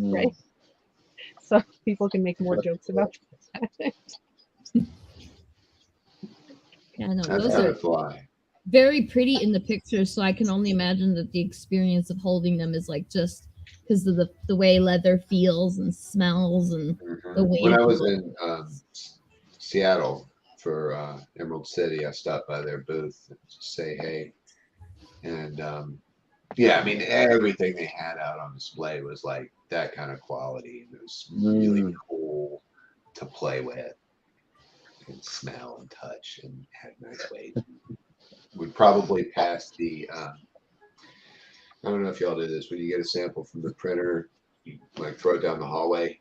right? So people can make more jokes about that. Yeah, no, That's those how are to fly. very pretty in the pictures, so I can only imagine that the experience of holding them is like just because of the way leather feels and smells and the way. When I was in Seattle for Emerald City, I stopped by their booth to say hey, and yeah, I mean everything they had out on display was like that kind of quality. It was really cool to play with and smell and touch, and had nice weight. Would probably pass the I don't know if y'all do this, when you get a sample from the printer, you like throw it down the hallway,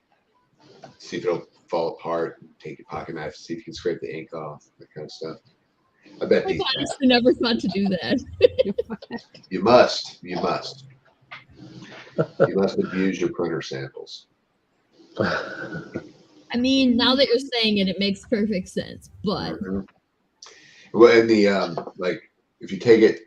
see if it'll fall apart, take your pocket knife, see if you can scrape the ink off, that kind of stuff. I bet I've these honestly never thought to do that. you must abuse your printer samples. I mean, now that you're saying it, it makes perfect sense. But Well, in the like, if you take it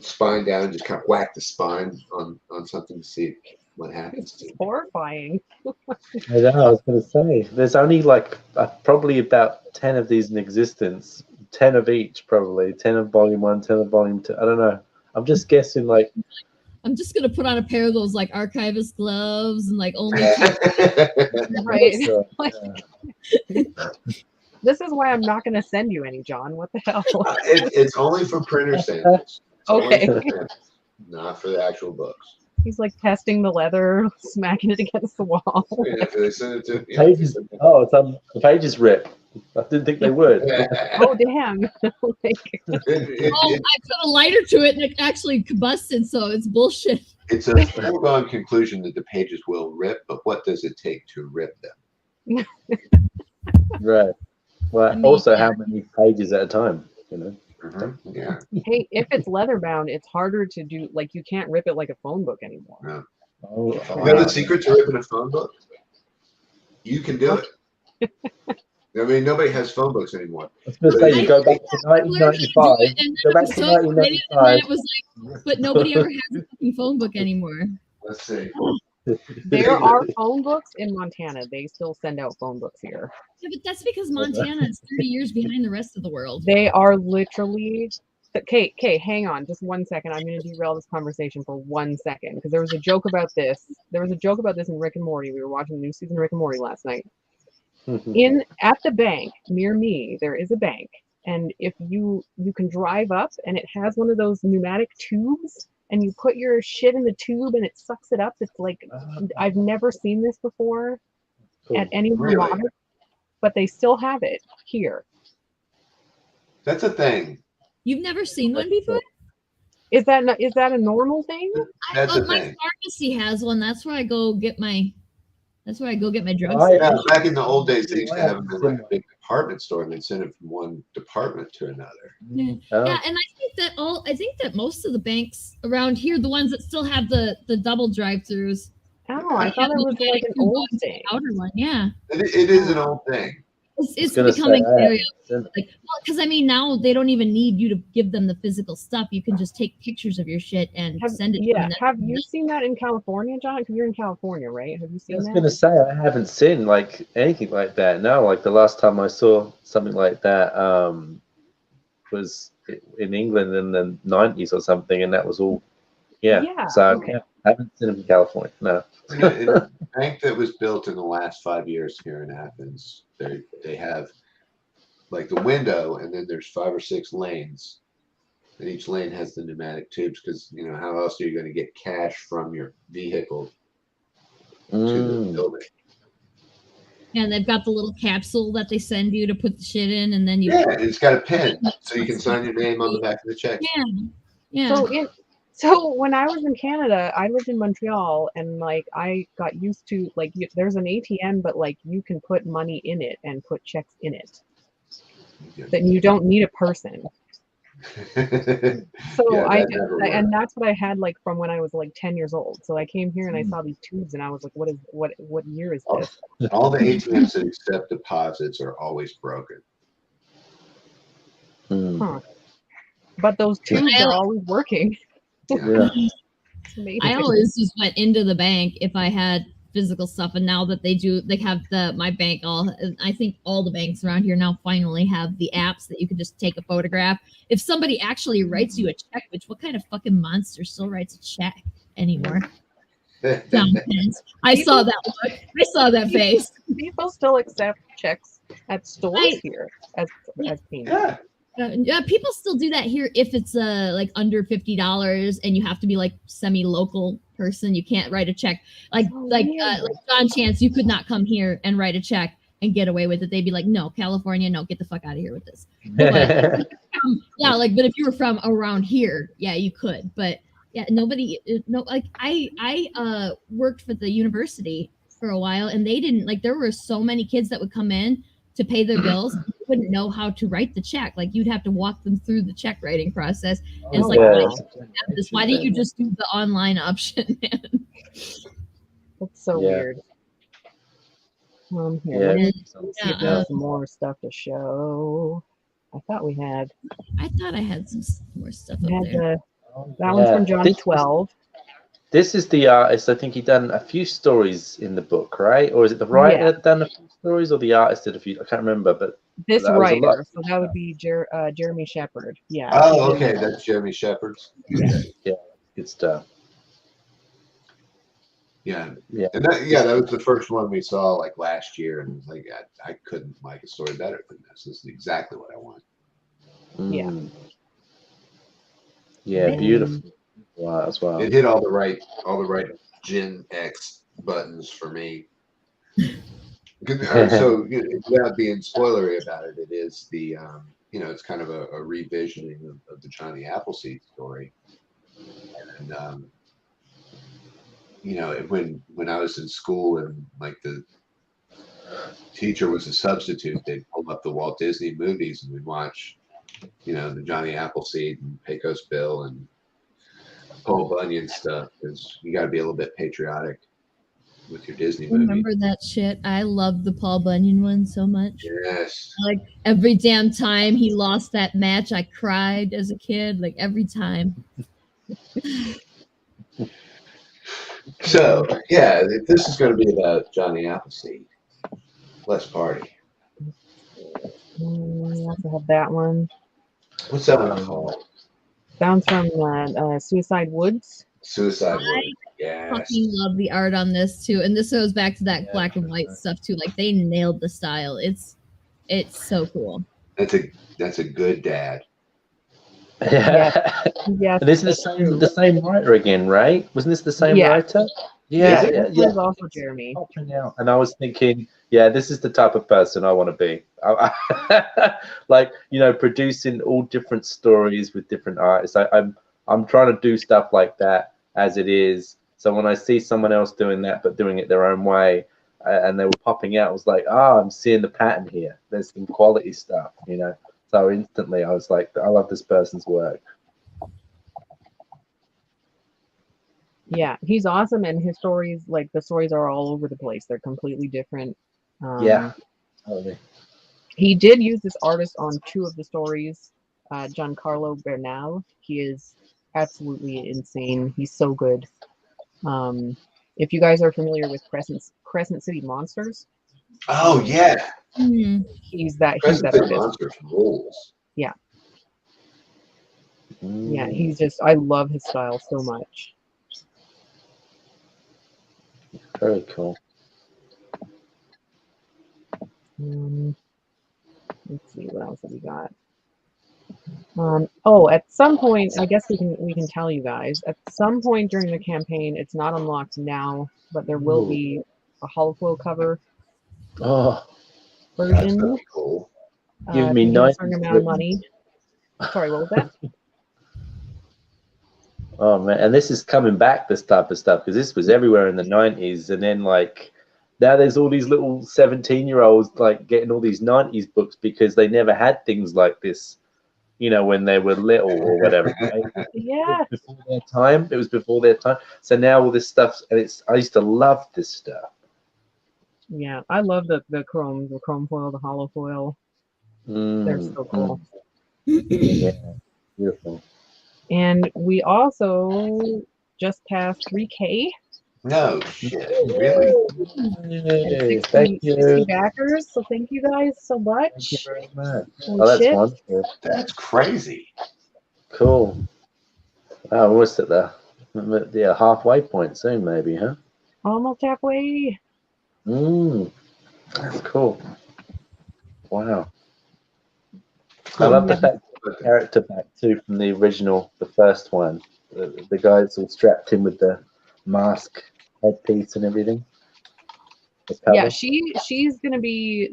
spine down and just kind of whack the spine on something to see what happens. It's horrifying. I know, I was going to say, there's only like probably about 10 of these in existence, 10 of each probably, 10 of volume 1, 10 of volume 2. I don't know. I'm just guessing like. I'm just going to put on a pair of those like archivist gloves and like only. Right. So, This is why I'm not going to send you any, John. What the hell? It's only for printer samples. It's Okay. only for samples, not for the actual books. He's like testing the leather, smacking it against the wall. Yeah, if they send it to pages, the pages rip. I didn't think they would. Oh, damn. Like, I put a lighter to it and it actually combusted, so it's bullshit. It's a foregone conclusion that the pages will rip, but what does it take to rip them? Right. Well, I mean, also, how many pages at a time, you know? Yeah. hey, if it's leather bound, it's harder to do. Like, you can't rip it like a phone book anymore. Yeah. Oh, You know the secret to ripping a phone book? You can do it. I mean, nobody has phone books anymore. I was going to say, you go back to 1995. Go back to 1995. It was like, but nobody ever has a fucking phone book anymore. Let's see. There are phone books in Montana. They still send out phone books here. Yeah, but that's because Montana is 30 years behind the rest of the world. They are literally. Okay, hang on just 1 second. I'm going to derail this conversation for 1 second because there was a joke about this. There was a joke about this in Rick and Morty. We were watching the new season of Rick and Morty last night. At the bank near me, there is a bank, and if you can drive up, and it has one of those pneumatic tubes, and you put your shit in the tube, and it sucks it up. It's like I've never seen this before at any modern, but they still have it here. That's a thing. You've never seen one before? Is that a normal thing? That's a my thing. pharmacy has one. That's where I go get my. That's where I go get my drugs. Yeah, back in the old days, they used to have them in like a big department store, and they'd send it from one department to another. Yeah, yeah, and I think that most of the banks around here, the ones that still have the double drive-throughs. Oh, I thought it was like an old thing. Outer one, yeah. It is an old thing. It's becoming very like, because I mean now they don't even need you to give them the physical stuff. You can just take pictures of your shit and send it to them. Have you seen that in California, John? Because you're in California, right? Have you seen that? I was going to say, I haven't seen like anything like that. No, like the last time I saw something like that was in England in the 90s or something, and that was all. Yeah. So okay. yeah, I haven't seen them in California. No. In a bank that was built in the last 5 years here in Athens, they have like the window, and then there's 5 or 6 lanes, and each lane has the pneumatic tubes, because you know how else are you going to get cash from your vehicle to the building? And they've got the little capsule that they send you to put the shit in, and then you. Yeah, it's got a pen, so you can sign your name on the back of the check. Yeah. So So when I was in Canada, I lived in Montreal, and like I got used to like there's an ATM, but like you can put money in it and put checks in it. That you don't need a person. So Yeah, that never worked. and that's what I had like from when I was like 10 years old. So I came here and I saw these tubes, and I was like, what year is this? All the ATMs that accept deposits are always broken. Huh. But those tubes are always working. Yeah. I always just went into the bank if I had physical stuff, and now that they have my bank I think all the banks around here now finally have the apps that you can just take a photograph. If somebody actually writes you a check, which what kind of fucking monster still writes a check anymore? I saw that look. I saw that face. People still accept checks at stores here as payment. Yeah, people still do that here if it's like under $50 and you have to be like semi-local person. You can't write a check like John Chance. You could not come here and write a check and get away with it. They'd be like, no, California, no, get the fuck out of here with this. But, but if you were from around here, yeah, you could. But yeah, I worked for the university for a while, and they didn't like. There were so many kids that would come in to pay their bills, wouldn't know how to write the check. Like you'd have to walk them through the check writing process. And it's like, why didn't you just do the online option? That's so weird. Here, see if there's some more stuff to show. I thought I had some more stuff up there. That one's from John 12. This is the artist. I think he done a few stories in the book, right? Or is it the writer that done a few stories, or the artist did a few? I can't remember, but this writer. So that would be Jeremy Shepard. Yeah. Oh, okay, that's Jeremy Shepard. Yeah, good stuff. Yeah, and that was the first one we saw like last year, and it was like I couldn't like a story better than this. This is exactly what I want. Yeah, beautiful. Wow, as well. It hit all the right Gen X buttons for me. So without being spoilery about it, it is the it's kind of a revisioning of the Johnny Appleseed story. And when I was in school and like the teacher was a substitute, they'd pull up the Walt Disney movies and we'd watch, the Johnny Appleseed and Pecos Bill and Paul Bunyan stuff, because you got to be a little bit patriotic with your Disney movie. Remember that shit? I love the Paul Bunyan one so much. Yes. Like every damn time he lost that match, I cried as a kid. Like every time. So yeah, if this is going to be about Johnny Appleseed, let's party. We also have that one. What's that one called? That one's from Suicide Woods. Suicide Woods. Yes. I fucking love the art on this too, and this goes back to that black and white stuff too. Like they nailed the style. It's so cool. That's a good dad. Yeah. Yes. This is the same writer again, right? Wasn't this the same writer? Yeah. This is also Jeremy. And I was thinking, this is the type of person I want to be. Like, producing all different stories with different artists. I'm trying to do stuff like that as it is. So when I see someone else doing that, but doing it their own way, and they were popping out, I was like, I'm seeing the pattern here. There's some quality stuff, So instantly I was like, I love this person's work. Yeah, he's awesome, and his stories, like the stories are all over the place. They're completely different. Totally. He did use this artist on 2 of the stories. Giancarlo Bernal. He is absolutely insane. He's so good. If you guys are familiar with Crescent City Monsters. Oh yeah. Mm-hmm. He's that artist. Monsters rules. Yeah. Yeah, I love his style so much. Very cool. Let's see what else have we got. At some point, I guess we can tell you guys. At some point during the campaign, it's not unlocked now, but there will be a Holoflow cover version. That's cool. Give me a certain amount of money. Sorry, what was that? Oh man, and this is coming back, this type of stuff, because this was everywhere in the 90s, and then like now there's all these little 17-year-olds like getting all these 90s books because they never had things like this, you know, when they were little or whatever. Yeah. It was before their time. It was before their time. So now all this stuff, and I used to love this stuff. Yeah, I love the chrome foil, the hollow foil. They're so cool. Yeah, beautiful. And we also just passed 3K. No shit, really? Yay, thank you. 60 backers, so thank you guys so much. Thank you very much. Holy Oh, that's shit. wonderful. That's crazy. Cool. Wow, we're almost at the halfway point soon, maybe, huh? Almost halfway. That's cool. Wow. I love the fact that the character back too from the original, the first one. The guy's all strapped in with the mask, headpiece, and everything. Yeah, she's gonna be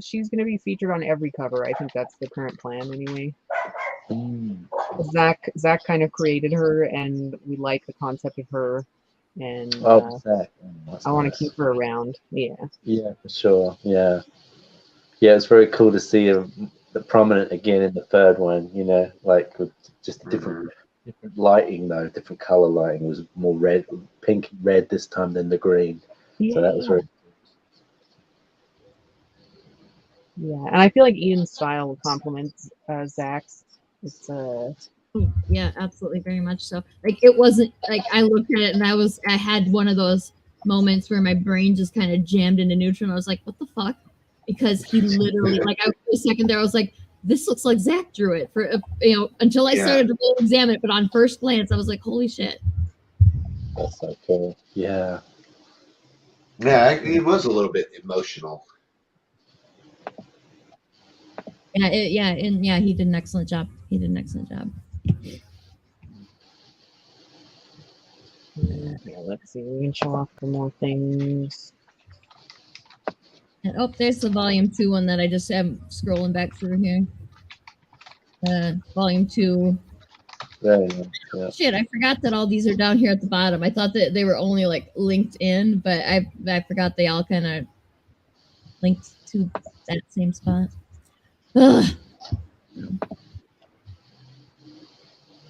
featured on every cover. I think that's the current plan anyway. Zach kind of created her, and we like the concept of her, and Zach. I want to keep her around. Yeah. Yeah, for sure. Yeah. Yeah, it's very cool to see her prominent again in the third one. You know, like with just a different lighting though, different color lighting. It was more red, pink, and red this time than the green. Yeah. So that was very. Yeah, and I feel like Ian's style complements Zach's. It's yeah, absolutely, very much so. Like it wasn't like I looked at it and I had one of those moments where my brain just kind of jammed into neutral and I was like, what the fuck? Because he literally like for a second there I was like, this looks like Zach drew it for until I started to really examine it, but on first glance I was like, holy shit. That's so cool. Yeah. Yeah, it was a little bit emotional. Yeah, he did an excellent job. Yeah, let's see. We can show off for more things. And, there's the volume 2 one that I just am scrolling back through here. Volume 2. Very nice. Yeah. Shit, I forgot that all these are down here at the bottom. I thought that they were only like linked in, but I forgot they all kind of linked to that same spot. Ugh.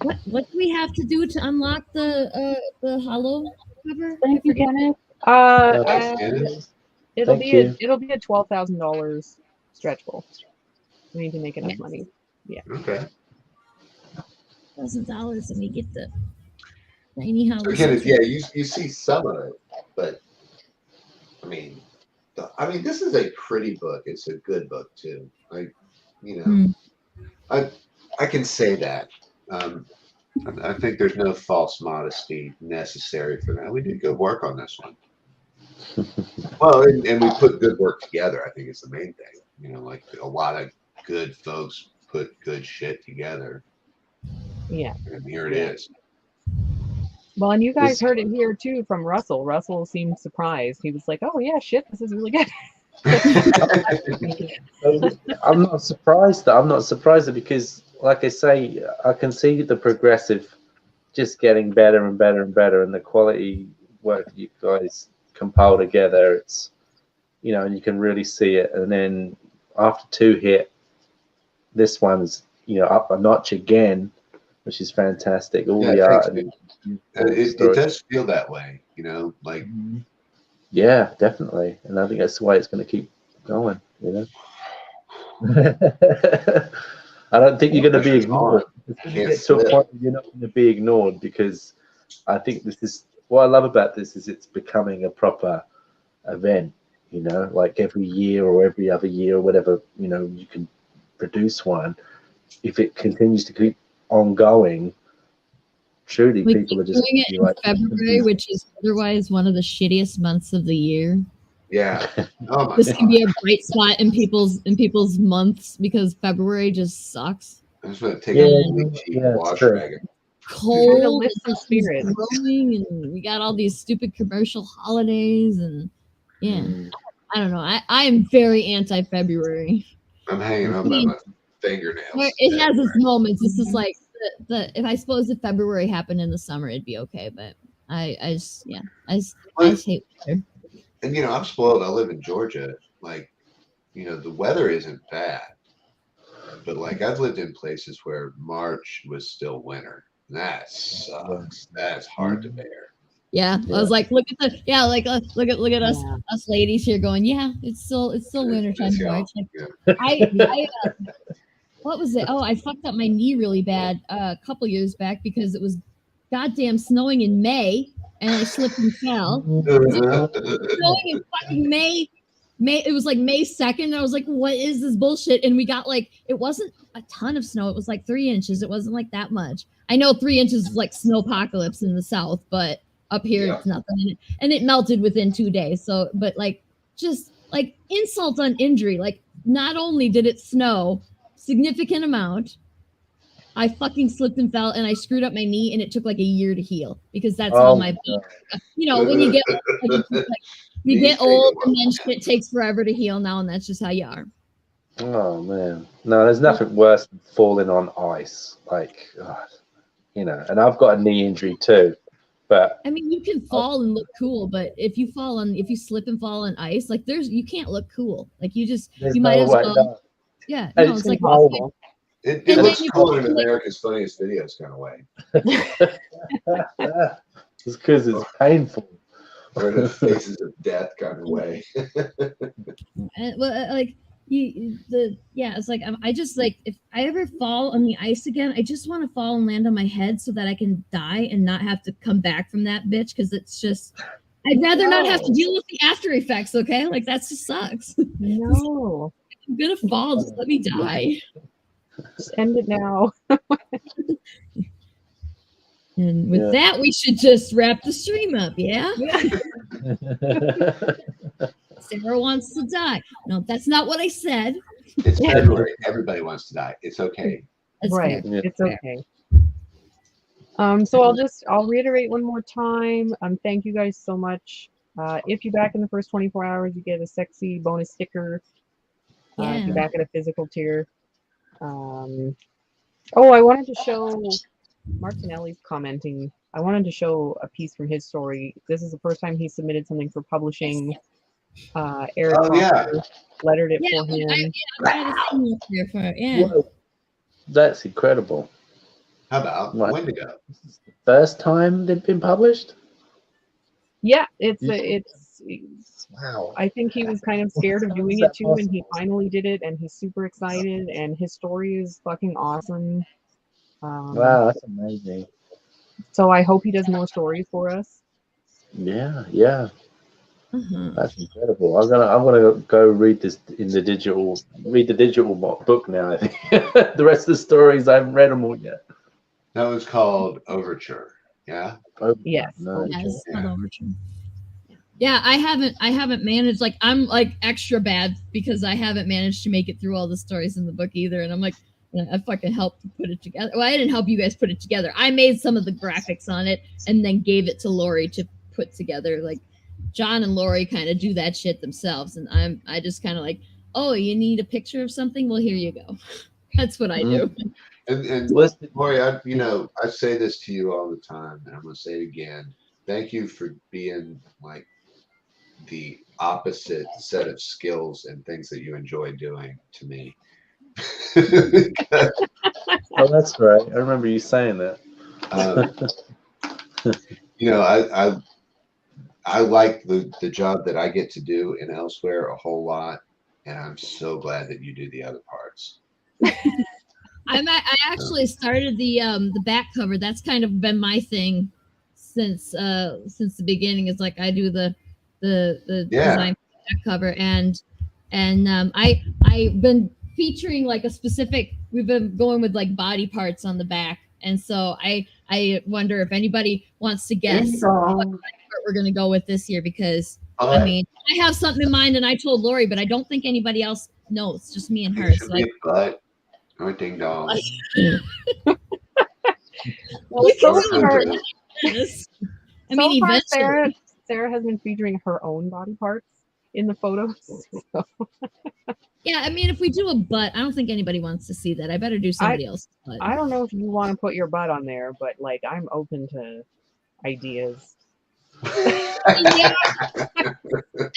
What do we have to do to unlock the hollow cover? Thank you, Kenneth. It'll be a $12,000 stretch goal. We need to make enough money. Yeah. Okay. $1,000 and we get the tiny hollow. Kenneth, yeah, you see some of it, but I mean, this is a pretty book. It's a good book too. I can say that. I think there's no false modesty necessary for that. We did good work on this one. Well, and we put good work together. I think it's the main thing. Like a lot of good folks put good shit together. Yeah. And here it is. Well, and you guys heard it here too from Russell. Russell seemed surprised. He was like, "Oh yeah, shit, this is really good." I'm not surprised because, like I say, I can see the progressive just getting better and better and better, and the quality work you guys compile together. It's and you can really see it. And then after 2 hit, this one's up a notch again, which is fantastic. All the art. It does feel that way, like. Yeah, definitely, and I think that's the way it's going to keep going. I don't think you're going to be ignored. It's to a point where you're not going to be ignored, because I think this is what I love about this is it's becoming a proper event. Like every year or every other year or whatever, you can produce one. If it continues to keep on going, truly people are just doing it in February, which is otherwise one of the shittiest months of the year. Yeah. Oh this can be a bright spot in people's months, because February just sucks. I'm just gonna take a really cheap wash rag. Cold, and growing, and we got all these stupid commercial holidays, and I don't know. I am very anti-February. I'm hanging up by my fingernails. It has its moments. This is like if I suppose if February happened in the summer, it'd be okay. But I just hate winter. And I'm spoiled. I live in Georgia. Like, the weather isn't bad, but like I've lived in places where March was still winter. That sucks. That's hard to bear. Yeah, I was like, look at us ladies here going, yeah, it's still winter time in March. Like, what was it? Oh, I fucked up my knee really bad a couple years back because it was goddamn snowing in May and I slipped and fell. Snowing in fucking May. It was like May 2nd. And I was like, what is this bullshit? And we got like, it wasn't a ton of snow. It was like 3 inches. It wasn't like that much. I know 3 inches is like snowpocalypse in the South, but up here it's nothing. And it melted within 2 days. So, but like, just like insult on injury. Like, not only did it snow significant amount, I fucking slipped and fell and I screwed up my knee and it took like a year to heal because that's how my, when you get you get old and then shit takes forever to heal now, and that's just how you are. Oh man, no, there's nothing worse than falling on ice. Like, God, and I've got a knee injury too. But I mean, you can fall and look cool, but if you slip and fall on ice, like you can't look cool. Like you might as well. No. Yeah, no, it's like horrible. It looks cool in America's Funniest Videos kind of way. It's because it's painful. Or the Faces of Death kind of way. It's like I just like if I ever fall on the ice again, I just want to fall and land on my head so that I can die and not have to come back from that bitch because it's just I'd rather not have to deal with the after effects. Okay, like that just sucks. No, I'm gonna fall. Just let me die. Just end it now. And with that, we should just wrap the stream up. Yeah. Sarah wants to die. No, that's not what I said. It's February. Everybody wants to die. It's okay. That's right. fair. It's okay. So I'll reiterate one more time. Thank you guys so much. If you're back in the first 24 hours, you get a sexy bonus sticker. If you're back at a physical tier. I wanted to show Martinelli's commenting. I wanted to show a piece from his story. This is the first time he submitted something for publishing. Eric lettered it for him. That's incredible. How about Wendigo? First time they've been published? Yeah, it's wow. I think he was kind of scared of doing it too, and he finally did it, and he's super excited, and his story is fucking awesome. Wow, that's amazing. So I hope he does more stories for us. Yeah. That's incredible. I'm gonna go read this in the digital book now. I think the rest of the stories I haven't read them all yet. That was called Overture. Yeah. Yes. No. Yes, Overture. Yeah, I haven't managed. Like I'm like extra bad because I haven't managed to make it through all the stories in the book either. And I'm like, I fucking helped put it together. Well, I didn't help you guys put it together. I made some of the graphics on it and then gave it to Lori to put together. Like John and Lori kind of do that shit themselves, and I just kind of like, oh, you need a picture of something? Well, here you go. That's what I do. And Lori, I say this to you all the time, and I'm gonna say it again. Thank you for being like the opposite set of skills and things that you enjoy doing to me. Oh, that's right. I remember you saying that. I like the job that I get to do in Elsewhere a whole lot, and I'm so glad that you do the other parts. I actually started the back cover. That's kind of been my thing since the beginning. Is like I do the design for the back cover, and I've been featuring like a specific. We've been going with like body parts on the back, and so I wonder if anybody wants to guess what body part we're gonna go with this year, because I mean I have something in mind, and I told Lori, but I don't think anybody else knows. Just me and her. So butt or ding dong. Well, so far, Sarah has been featuring her own body parts. in the photos. So. Yeah, I mean, if we do a butt, I don't think anybody wants to see that. I better do somebody else. I don't know if you want to put your butt on there, but like I'm open to ideas. Yeah.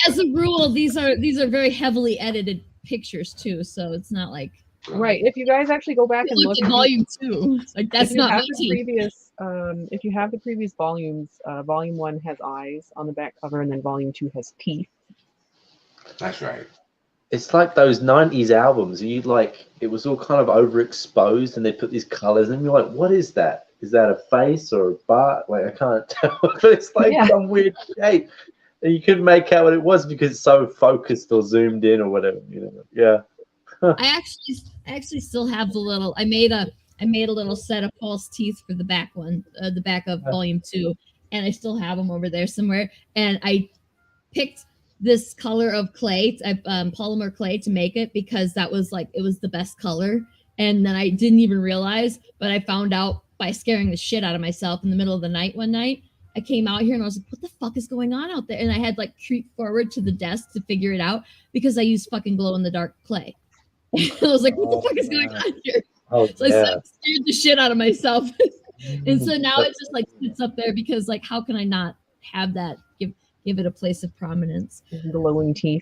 As a rule, these are very heavily edited pictures too, so it's not like right. If you guys actually go back and look at volume 2, like that's not my previous. If you have the previous volumes, volume 1 has eyes on the back cover, and then volume 2 has teeth. That's right. It's like those 90s albums. You like it was all kind of overexposed, and they put these colors, and you're like, "What is that? Is that a face or a butt?" Like I can't tell, but it's like some weird shape, and you couldn't make out what it was because it's so focused or zoomed in or whatever. You know? Yeah. I actually still have the little. I made a little set of false teeth for the back one, the back of volume 2, and I still have them over there somewhere. And I picked this color of clay, polymer clay, to make it because that was like it was the best color. And then I didn't even realize, but I found out by scaring the shit out of myself in the middle of the night one night. I came out here and I was like, what the fuck is going on out there? And I had like creep forward to the desk to figure it out because I used fucking glow in the dark clay. I was like, what the fuck is going on here? So I scared the shit out of myself. And so now it just like sits up there because like, how can I not have that? Give it a place of prominence. Glowing teeth.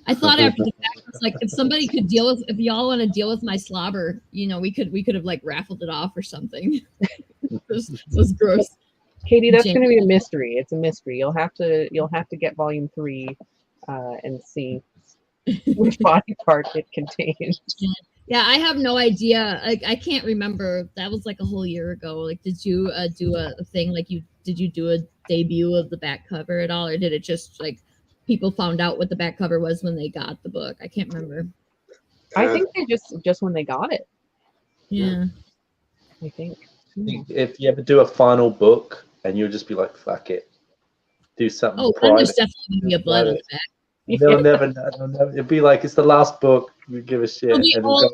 I thought after the fact, it's like if somebody could deal with, if y'all want to deal with my slobber, you know, we could have like raffled it off or something. It was gross. Katie, that's going to be a mystery. It's a mystery. You'll have to get volume 3 and see which body part it contains. Yeah, I have no idea. Like, I can't remember. That was like a whole year ago. Like, did you do a thing? Like, did you do a debut of the back cover at all, or did it just like people found out what the back cover was when they got the book? I can't remember. I think they just when they got it. Yeah. I think. If you ever do a final book and you'll just be like, fuck it, do something. Oh, then there's definitely gonna be a blood on the back. They'll never know. It'd be like it's the last book. We give a shit. And all of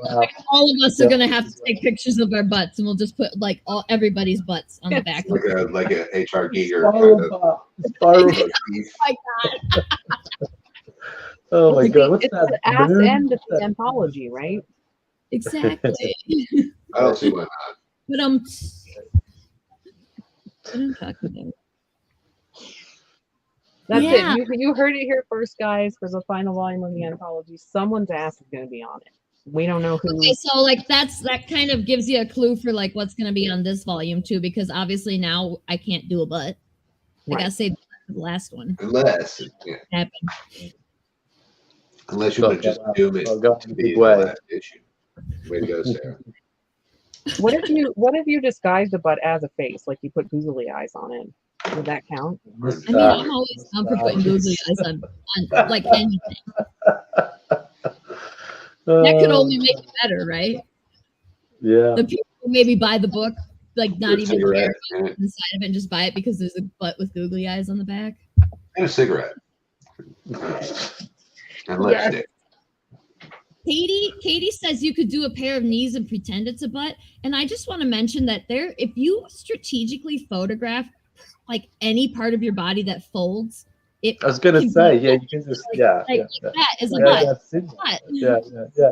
us are gonna have to take pictures of our butts, and we'll just put like everybody's butts on the back. Like a HR Giger Oh my god! Oh my god! What's it's that? The ass end of the anthology, right? Exactly. I don't see why not. But what I'm talking about. That's it. You heard it here first, guys. For the final volume of the anthology, someone's ass is going to be on it. We don't know who. Okay, so like that kind of gives you a clue for like what's going to be on this volume too, because obviously now I can't do a butt. I gotta say the last one. Unless you would just do it to be the last issue. Way to go, Sarah. What if you disguise the butt as a face, like you put googly eyes on it? Would that count? I mean, I'm always down for putting googly eyes on like anything. That could only make it better, right? Yeah. The people who maybe buy the book, like not even care about the inside of it, and just buy it because there's a butt with googly eyes on the back. And a cigarette. And lipstick. Katie says you could do a pair of knees and pretend it's a butt. And I just want to mention that if you strategically photograph like any part of your body that folds, I was gonna say, you can just that is a butt. Yeah,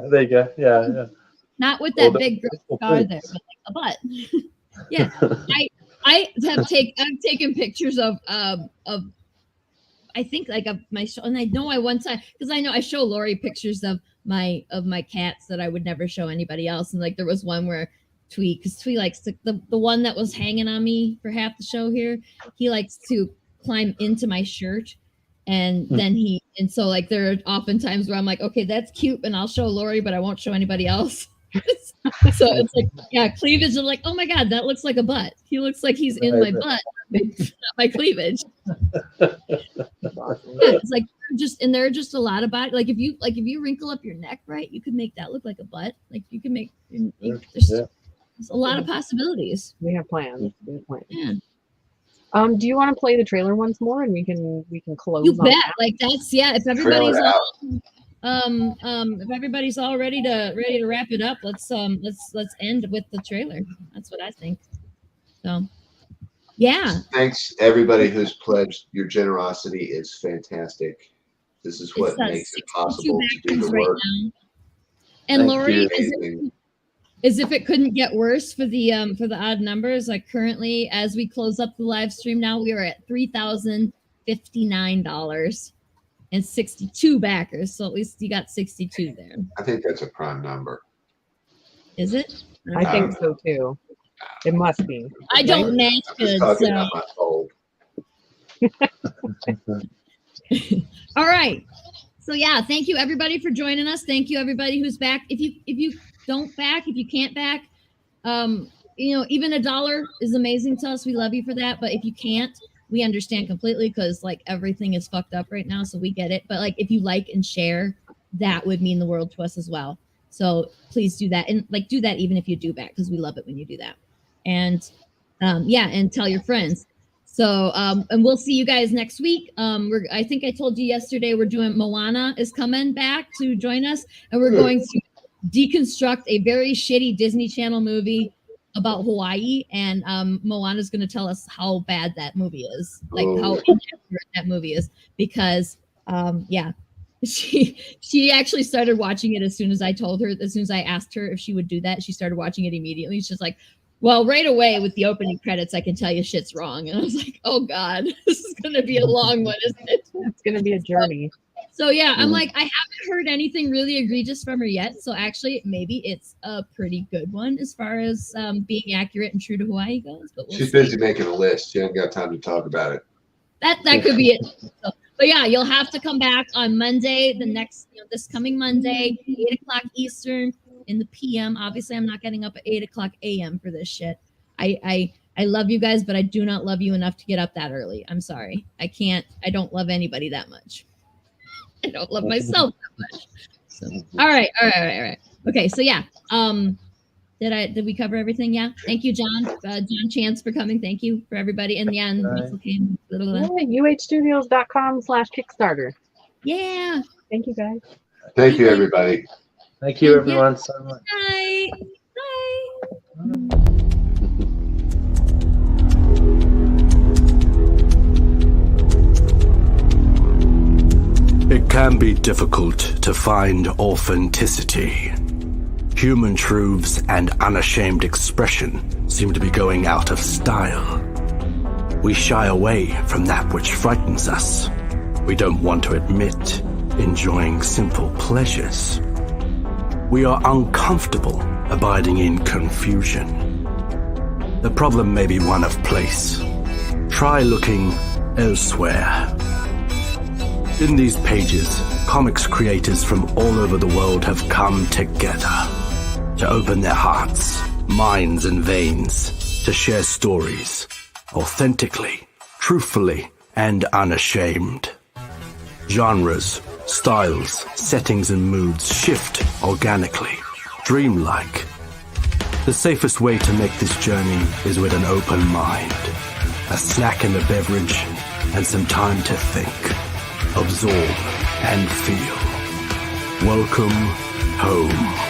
there you go. Yeah. Not with that big scar there, but like a butt. Yeah. I've taken pictures of I think like of my show, and I know I one time because I know I show Lori pictures of my cats that I would never show anybody else, and like there was one where Twee likes to the one that was hanging on me for half the show here. He likes to climb into my shirt, and then so like there are often times where I'm like, okay, that's cute, and I'll show Lori, but I won't show anybody else. So it's like, yeah, cleavage. I'm like, oh my god, that looks like a butt. He looks like he's in my butt, not my cleavage. It's like there are just a lot of body. Like if you wrinkle up your neck right, you could make that look like a butt. Like you can make there's a lot of possibilities. We have plans. Yeah. Do you want to play the trailer once more, and we can close? You bet. Like that's if everybody's if everybody's all ready to wrap it up, let's end with the trailer. That's what I think. So yeah. Thanks everybody who's pledged. Your generosity is fantastic. This is what makes it possible to do the right work. now. And Thank Lori, you. as if it couldn't get worse for the odd numbers, like currently as we close up the live stream now, we are at $3,059 and 62 backers. So at least you got 62 there. I think that's a prime number. Is it? I think so too. It must be. I don't match I'm just good. talking So. about my soul. All right. So yeah, thank you everybody for joining us. Thank you everybody who's back. If you don't back, if you can't back, you know, even $1 is amazing to us. We love you for that. But if you can't, we understand completely because like everything is fucked up right now. So we get it. But like if you like and share, that would mean the world to us as well. So please do that. And like do that even if you do back, because we love it when you do that. And yeah, and tell your friends. So and we'll see you guys next week. I think I told you yesterday we're doing Moana is coming back to join us, and we're going to deconstruct a very shitty Disney Channel movie about Hawaii, and Moana is going to tell us how bad that movie is, like how inaccurate that movie is, because yeah, she actually started watching it as soon as I told her, as soon as I asked her if she would do that, she started watching it immediately. She's just like, well, right away with the opening credits, I can tell you shit's wrong. And I was like, oh God, this is going to be a long one, isn't it? It's going to be a journey. So yeah, I'm like, I haven't heard anything really egregious from her yet. So actually, maybe it's a pretty good one as far as being accurate and true to Hawaii goes. But She's busy making a list. She hasn't got time to talk about it. That could be it. So, but yeah, you'll have to come back on Monday, this coming Monday, 8:00 Eastern in the PM. Obviously, I'm not getting up at 8:00 AM for this shit. I love you guys, but I do not love you enough to get up that early. I'm sorry. I don't love anybody that much. I don't love myself that much. So, all right. Okay, so yeah. Did we cover everything? Yeah. Thank you, John. John Chance for coming. Thank you for everybody. And yeah, and Russell came. Yeah, uhstudios.com/Kickstarter. Yeah. Thank you guys. Thank you, everybody. Thank you, everyone, so much. Bye. Bye. It can be difficult to find authenticity. Human truths and unashamed expression seem to be going out of style. We shy away from that which frightens us. We don't want to admit enjoying simple pleasures. We are uncomfortable abiding in confusion. The problem may be one of place. Try looking elsewhere. In these pages, comics creators from all over the world have come together to open their hearts, minds, and veins to share stories authentically, truthfully, and unashamed. Genres, styles, settings, and moods shift organically, dreamlike. The safest way to make this journey is with an open mind, a snack and a beverage, and some time to think, absorb, and feel. Welcome home.